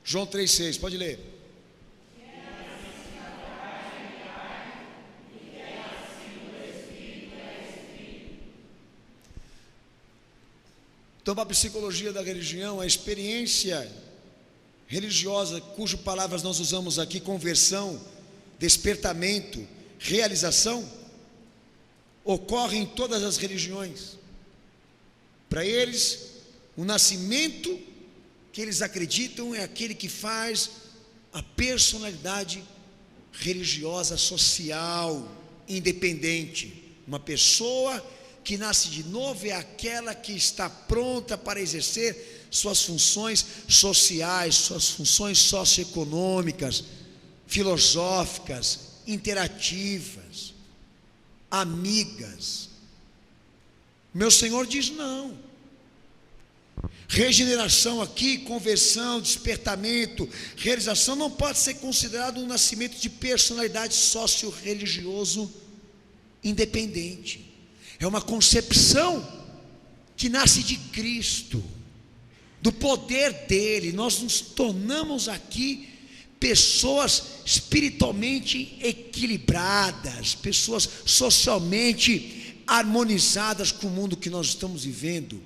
João 3,6, pode ler. Então, para a psicologia da religião, a experiência religiosa, cujas palavras nós usamos aqui, conversão, despertamento, realização, ocorre em todas as religiões. Para eles, o nascimento que eles acreditam é aquele que faz a personalidade religiosa, social, independente. Uma pessoa que nasce de novo é aquela que está pronta para exercer suas funções sociais, suas funções socioeconômicas, filosóficas, interativas, amigas. Meu Senhor diz não. Regeneração aqui, conversão, despertamento, realização não pode ser considerado um nascimento de personalidade socio-religioso independente. É uma concepção que nasce de Cristo, do poder dele. Nós nos tornamos aqui pessoas espiritualmente equilibradas, pessoas socialmente harmonizadas com o mundo que nós estamos vivendo.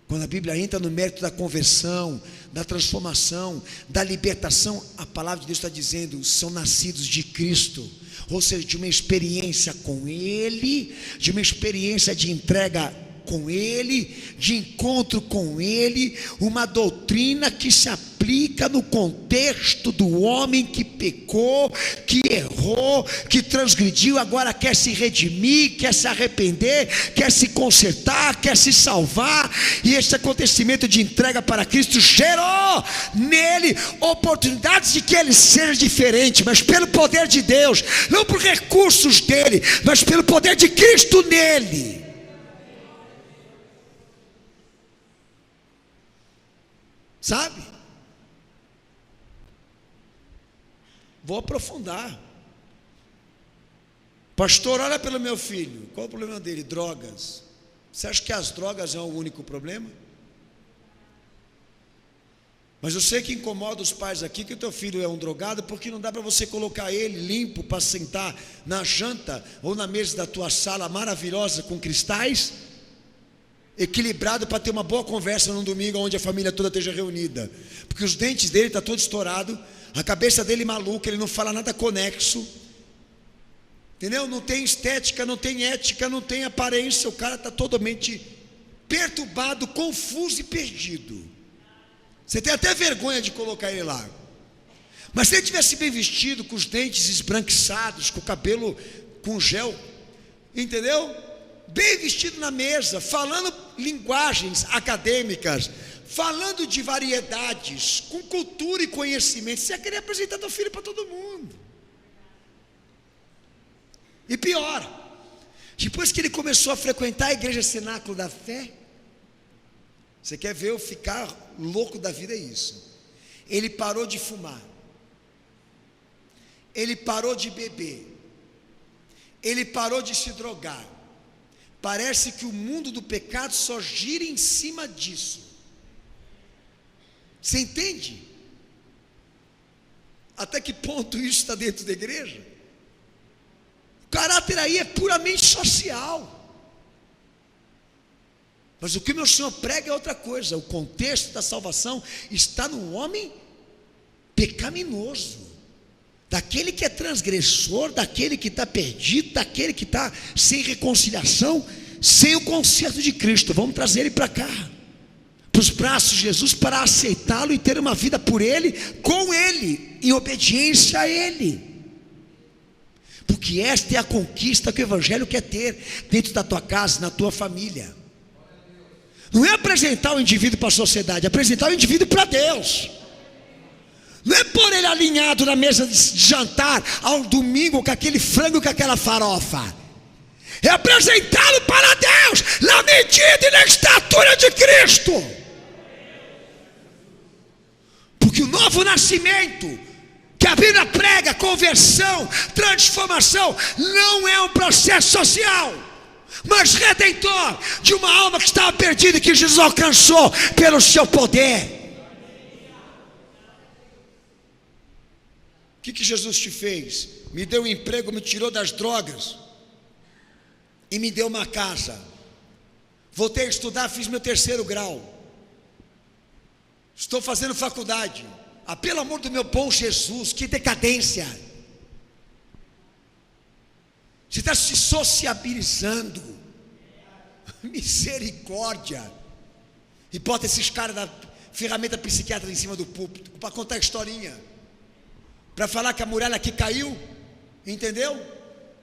Quando a Bíblia entra no mérito da conversão, da transformação, da libertação, a palavra de Deus está dizendo: são nascidos de Cristo, ou seja, de uma experiência com Ele, de uma experiência de entrega com Ele, de encontro com Ele, uma doutrina que se aplica no contexto do homem que pecou, que errou, que transgrediu, agora quer se redimir, quer se arrepender, quer se consertar, quer se salvar, e esse acontecimento de entrega para Cristo gerou nele oportunidades de que ele seja diferente, mas pelo poder de Deus, não por recursos dele, mas pelo poder de Cristo nele. Sabe? Vou aprofundar. Pastor, olha pelo meu filho. Qual é o problema dele? Drogas. Você acha que as drogas é o único problema? Mas eu sei que incomoda os pais aqui que o teu filho é um drogado, porque não dá para você colocar ele limpo para sentar na janta ou na mesa da tua sala maravilhosa com cristais, equilibrado para ter uma boa conversa num domingo onde a família toda esteja reunida, porque os dentes dele estão todos estourados, a cabeça dele maluca, ele não fala nada conexo, entendeu? Não tem estética, não tem ética, não tem aparência, o cara está totalmente perturbado, confuso e perdido. Você tem até vergonha de colocar ele lá. Mas se ele tivesse bem vestido, com os dentes esbranquiçados, com o cabelo com gel, entendeu? Bem vestido na mesa, falando linguagens acadêmicas, falando de variedades, com cultura e conhecimento, você ia querer apresentar teu filho para todo mundo. E pior, depois que ele começou a frequentar a igreja Cenáculo da Fé, você quer ver eu ficar louco da vida? É isso. Ele parou de fumar, ele parou de beber, ele parou de se drogar. Parece que o mundo do pecado só gira em cima disso. Você entende? Até que ponto isso está dentro da igreja? O caráter aí é puramente social. Mas o que o meu Senhor prega é outra coisa. O contexto da salvação está no homem pecaminoso, daquele que é transgressor, daquele que está perdido, daquele que está sem reconciliação, sem o conserto de Cristo. Vamos trazer ele para cá, para os braços de Jesus, para aceitá-lo e ter uma vida por ele, com ele, em obediência a ele. Porque esta é a conquista que o Evangelho quer ter dentro da tua casa, na tua família. Não é apresentar o indivíduo para a sociedade, é apresentar o indivíduo para Deus. Não é pôr ele alinhado na mesa de jantar ao domingo com aquele frango, com aquela farofa. É apresentá-lo para Deus na medida e na estatura de Cristo. Porque o novo nascimento que a Bíblia prega, conversão, transformação, não é um processo social, mas redentor de uma alma que estava perdida e que Jesus alcançou pelo seu poder. O que Jesus te fez? Me deu um emprego, me tirou das drogas e me deu uma casa. Voltei a estudar, fiz meu 3º grau, estou fazendo faculdade. Ah, pelo amor do meu bom Jesus, que decadência! Você está se sociabilizando. Misericórdia! E bota esses caras da ferramenta psiquiatra em cima do púlpito para contar a historinha, para falar que a muralha aqui caiu, entendeu?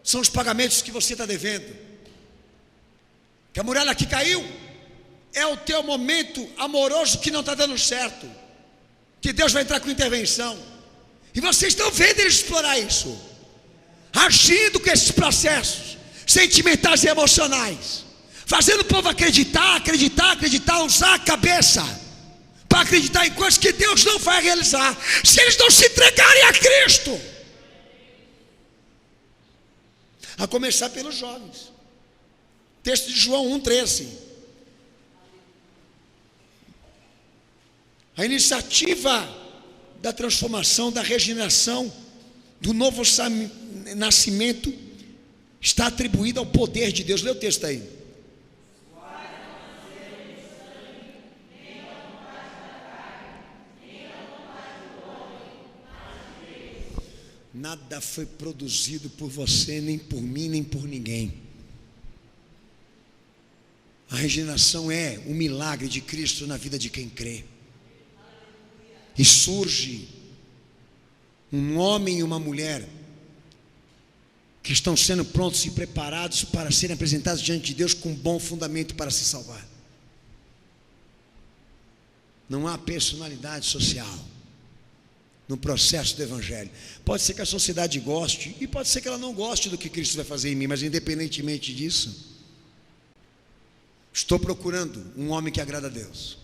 São os pagamentos que você está devendo. Que a muralha aqui caiu é o teu momento amoroso que não está dando certo, que Deus vai entrar com intervenção, e vocês estão vendo eles explorar isso, agindo com esses processos sentimentais e emocionais, fazendo o povo acreditar, usar a cabeça para acreditar em coisas que Deus não vai realizar, se eles não se entregarem a Cristo. A começar pelos jovens. Texto de João 1,13. A iniciativa da transformação, da regeneração, do novo nascimento está atribuída ao poder de Deus. Lê o texto aí. Nada foi produzido por você, nem por mim, nem por ninguém. A regeneração é um milagre de Cristo na vida de quem crê. E surge um homem e uma mulher que estão sendo prontos e preparados para serem apresentados diante de Deus com um bom fundamento para se salvar. Não há personalidade social no processo do Evangelho. Pode ser que a sociedade goste, e pode ser que ela não goste do que Cristo vai fazer em mim, mas independentemente disso, estou procurando um homem que agrada a Deus.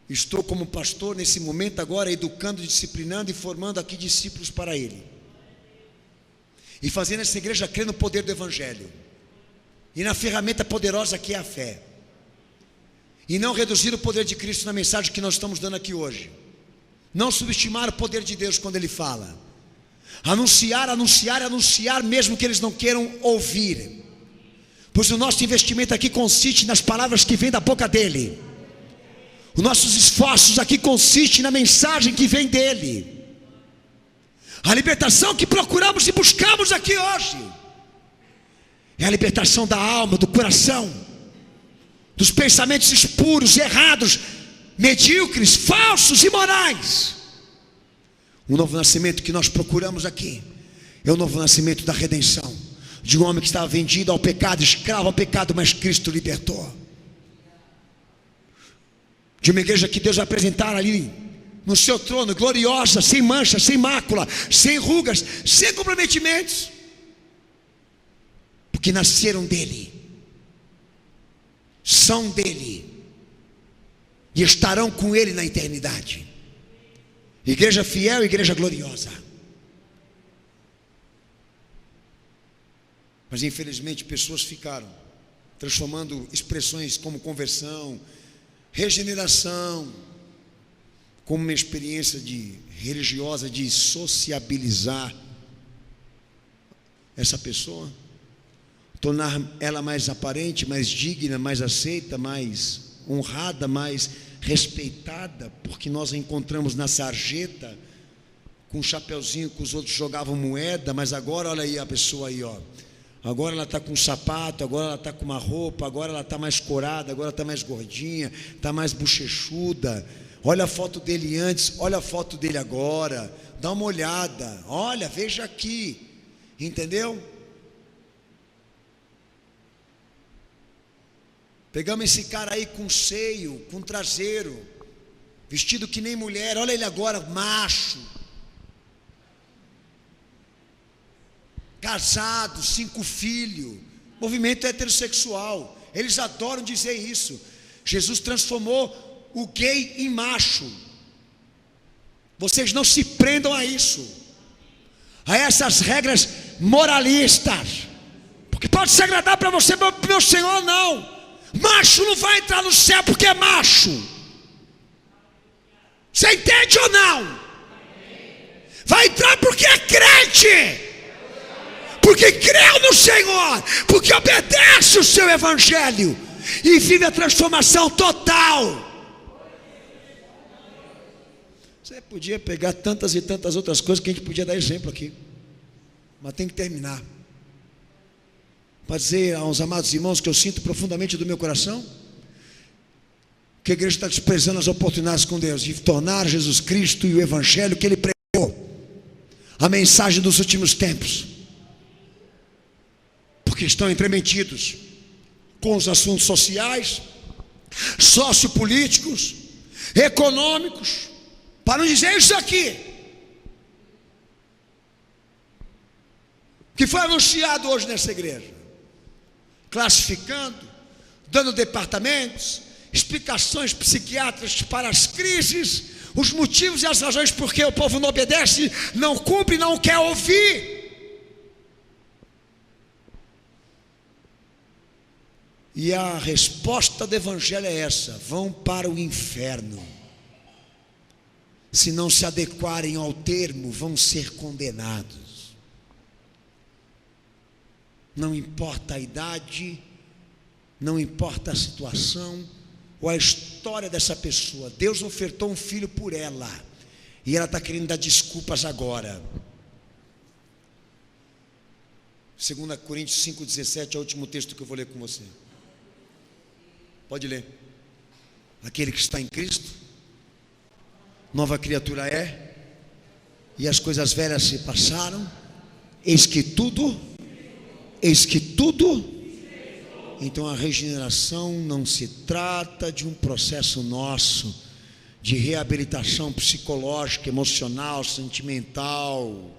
Estou como pastor nesse momento agora, educando, disciplinando e formando aqui discípulos para Ele. E fazendo essa igreja crer no poder do Evangelho. E na ferramenta poderosa que é a fé. E não reduzir o poder de Cristo na mensagem que nós estamos dando aqui hoje. Não subestimar o poder de Deus quando Ele fala. Anunciar, anunciar, anunciar, mesmo que eles não queiram ouvir. Pois o nosso investimento aqui consiste nas palavras que vêm da boca dEle. Os nossos esforços aqui consistem na mensagem que vem dEle. A libertação que procuramos e buscamos aqui hoje é a libertação da alma, do coração, dos pensamentos espuros, errados, medíocres, falsos e morais. O novo nascimento que nós procuramos aqui é o novo nascimento da redenção, de um homem que estava vendido ao pecado, escravo ao pecado, mas Cristo libertou. De uma igreja que Deus vai apresentar ali no seu trono, gloriosa, sem mancha, sem mácula, sem rugas, sem comprometimentos, porque nasceram dEle, são dEle e estarão com Ele na eternidade. Igreja fiel, igreja gloriosa. Mas infelizmente pessoas ficaram transformando expressões como conversão, regeneração, como uma experiência religiosa de sociabilizar essa pessoa, tornar ela mais aparente, mais digna, mais aceita, mais honrada, mais respeitada, porque nós a encontramos na sarjeta, com um chapeuzinho que os outros jogavam moeda, mas agora olha aí a pessoa aí, ó. Agora ela está com um sapato, agora ela está com uma roupa, agora ela está mais corada, agora está mais gordinha, está mais bochechuda. Olha a foto dele antes, olha a foto dele agora, dá uma olhada, olha, veja aqui, entendeu? Pegamos esse cara aí com seio, com traseiro, vestido que nem mulher, olha ele agora, macho, casado, 5 filhos, movimento heterossexual, eles adoram dizer isso. Jesus transformou o gay em macho. Vocês não se prendam a isso, a essas regras moralistas, porque pode se agradar para você, meu Senhor, não. Macho não vai entrar no céu porque é macho. Você entende ou não? Vai entrar porque é crente, porque creu no Senhor, porque obedece o seu evangelho e vive a transformação total. Você podia pegar tantas e tantas outras coisas que a gente podia dar exemplo aqui, mas tem que terminar. Para dizer aos amados irmãos que eu sinto profundamente do meu coração que a igreja está desprezando as oportunidades com Deus de tornar Jesus Cristo e o evangelho que Ele pregou a mensagem dos últimos tempos, porque estão entremetidos com os assuntos sociais, sociopolíticos, econômicos, para não dizer isso aqui que foi anunciado hoje nessa igreja, classificando, dando departamentos, explicações psiquiátricas para as crises, os motivos e as razões porque o povo não obedece, não cumpre, não quer ouvir. E a resposta do evangelho é essa: vão para o inferno. Se não se adequarem ao termo, vão ser condenados. Não importa a idade, não importa a situação ou a história dessa pessoa, Deus ofertou um filho por ela, e ela está querendo dar desculpas agora. 2 Coríntios 5,17 é o último texto que eu vou ler com você. Pode ler. Aquele que está em Cristo, nova criatura é, e as coisas velhas se passaram, eis que tudo. Então a regeneração não se trata de um processo nosso, de reabilitação psicológica, emocional, sentimental,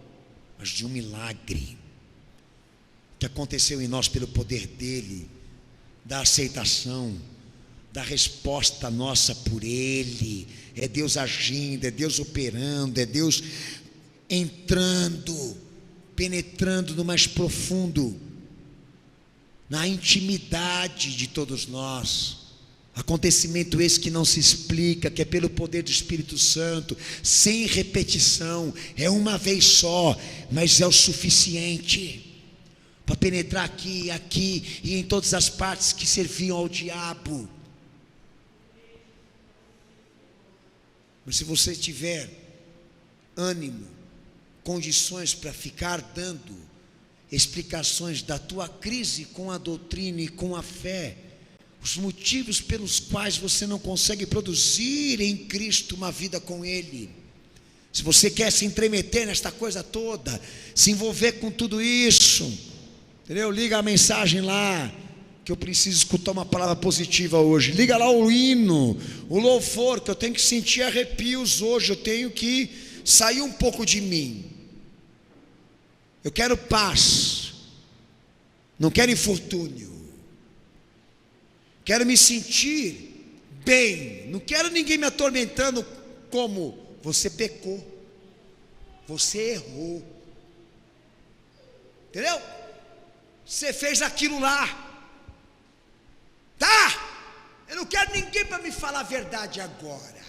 mas de um milagre que aconteceu em nós pelo poder dele, da aceitação, da resposta nossa por ele. É Deus agindo, é Deus operando, é Deus entrando, penetrando no mais profundo, na intimidade de todos nós. Acontecimento esse que não se explica, que é pelo poder do Espírito Santo, sem repetição, é uma vez só, mas é o suficiente para penetrar aqui e em todas as partes que serviam ao diabo. Mas se você tiver ânimo, condições para ficar dando explicações da tua crise com a doutrina e com a fé, os motivos pelos quais você não consegue produzir em Cristo uma vida com Ele, se você quer se entremeter nesta coisa toda, se envolver com tudo isso, entendeu? Liga a mensagem lá, que eu preciso escutar uma palavra positiva hoje. Liga lá o hino, o louvor, que eu tenho que sentir arrepios hoje, eu tenho que sair um pouco de mim. Eu quero paz, não quero infortúnio, quero me sentir bem, não quero ninguém me atormentando. Como você pecou, você errou, entendeu? Você fez aquilo lá, tá? Eu não quero ninguém para me falar a verdade agora,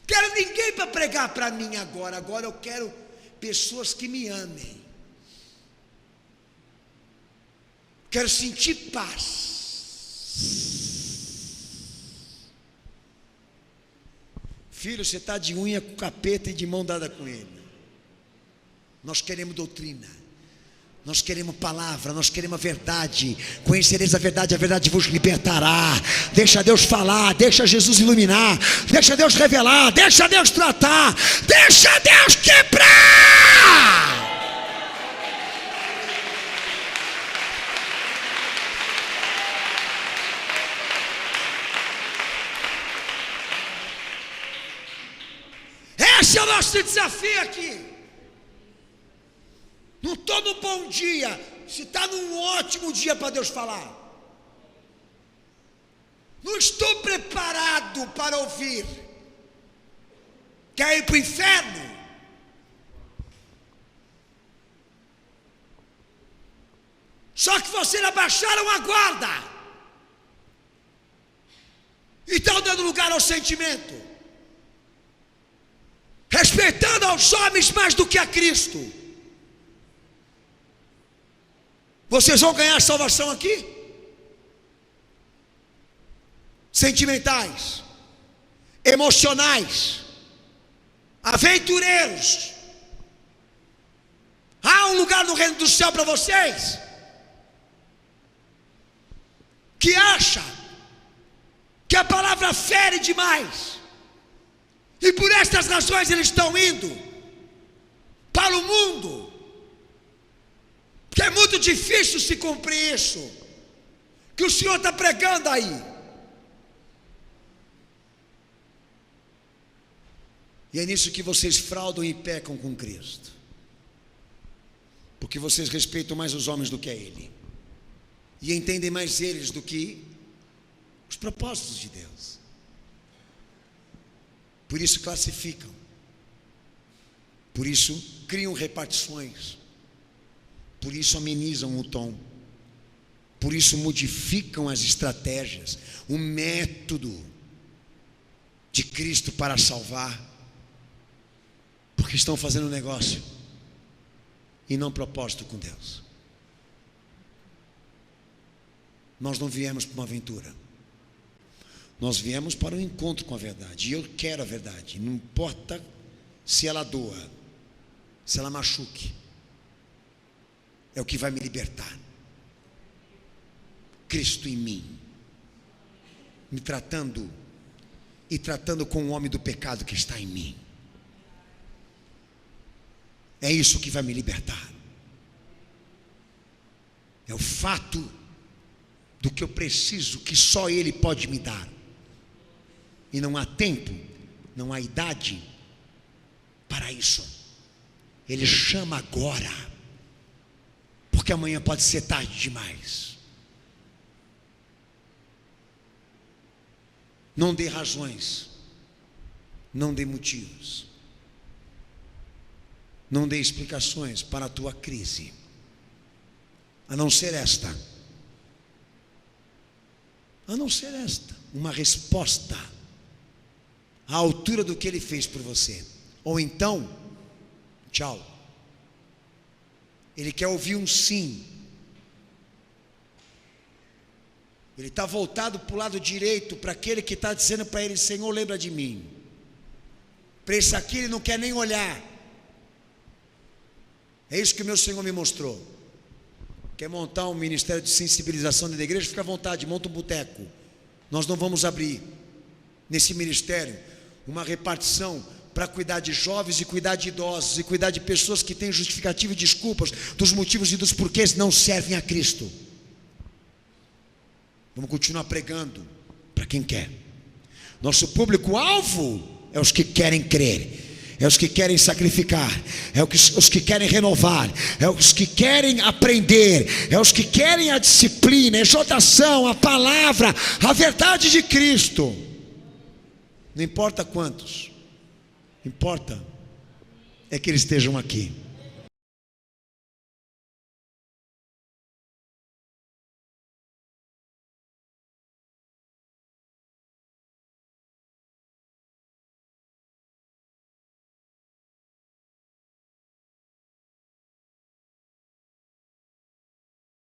quero ninguém para pregar para mim agora eu quero pessoas que me amem, quero sentir paz. Filho, você está de unha com o capeta e de mão dada com ele. Nós queremos doutrina, nós queremos palavra, nós queremos a verdade. Conhecereis a verdade vos libertará. Deixa Deus falar, deixa Jesus iluminar, deixa Deus revelar, deixa Deus tratar, deixa Deus quebrar. Esse é o nosso desafio aqui. Não estou num bom dia, se está num ótimo dia para Deus falar. Não estou preparado para ouvir. Quer ir para o inferno? Só que vocês abaixaram a guarda e estão dando lugar ao sentimento, respeitando aos homens mais do que a Cristo. Vocês vão ganhar salvação aqui? Sentimentais, emocionais, aventureiros. Há um lugar no reino do céu para vocês que acha que a palavra fere demais, e por estas razões eles estão indo para o mundo, porque é muito difícil se cumprir isso que o Senhor está pregando aí. E é nisso que vocês fraudam e pecam com Cristo, porque vocês respeitam mais os homens do que a Ele, e entendem mais eles do que os propósitos de Deus. Por isso classificam, por isso criam repartições, por isso amenizam o tom, por isso modificam as estratégias, o método de Cristo para salvar, porque estão fazendo negócio e não propósito com Deus. Nós não viemos para uma aventura, nós viemos para um encontro com a verdade, e eu quero a verdade, não importa se ela doa, se ela machuque, é o que vai me libertar. Cristo em mim, me tratando e tratando com o homem do pecado que está em mim. É isso que vai me libertar. É o fato do que eu preciso, que só Ele pode me dar. E não há tempo, não há idade para isso. Ele chama agora, porque amanhã pode ser tarde demais. Não dê razões, não dê motivos, não dê explicações para a tua crise, a não ser esta, uma resposta à altura do que Ele fez por você. Ou então, tchau. Ele quer ouvir um sim. Ele está voltado para o lado direito, para aquele que está dizendo para ele: Senhor, lembra de mim. Para esse aqui ele não quer nem olhar. É isso que o meu Senhor me mostrou. Quer montar um ministério de sensibilização da igreja? Fica à vontade, monta um boteco. Nós não vamos abrir nesse ministério uma repartição para cuidar de jovens e cuidar de idosos e cuidar de pessoas que têm justificativa e desculpas dos motivos e dos porquês não servem a Cristo. Vamos continuar pregando para quem quer. Nosso público-alvo é os que querem crer, é os que querem sacrificar, é os que querem renovar, é os que querem aprender, é os que querem a disciplina, a exortação, a palavra, a verdade de Cristo. Não importa quantos, importa é que eles estejam aqui.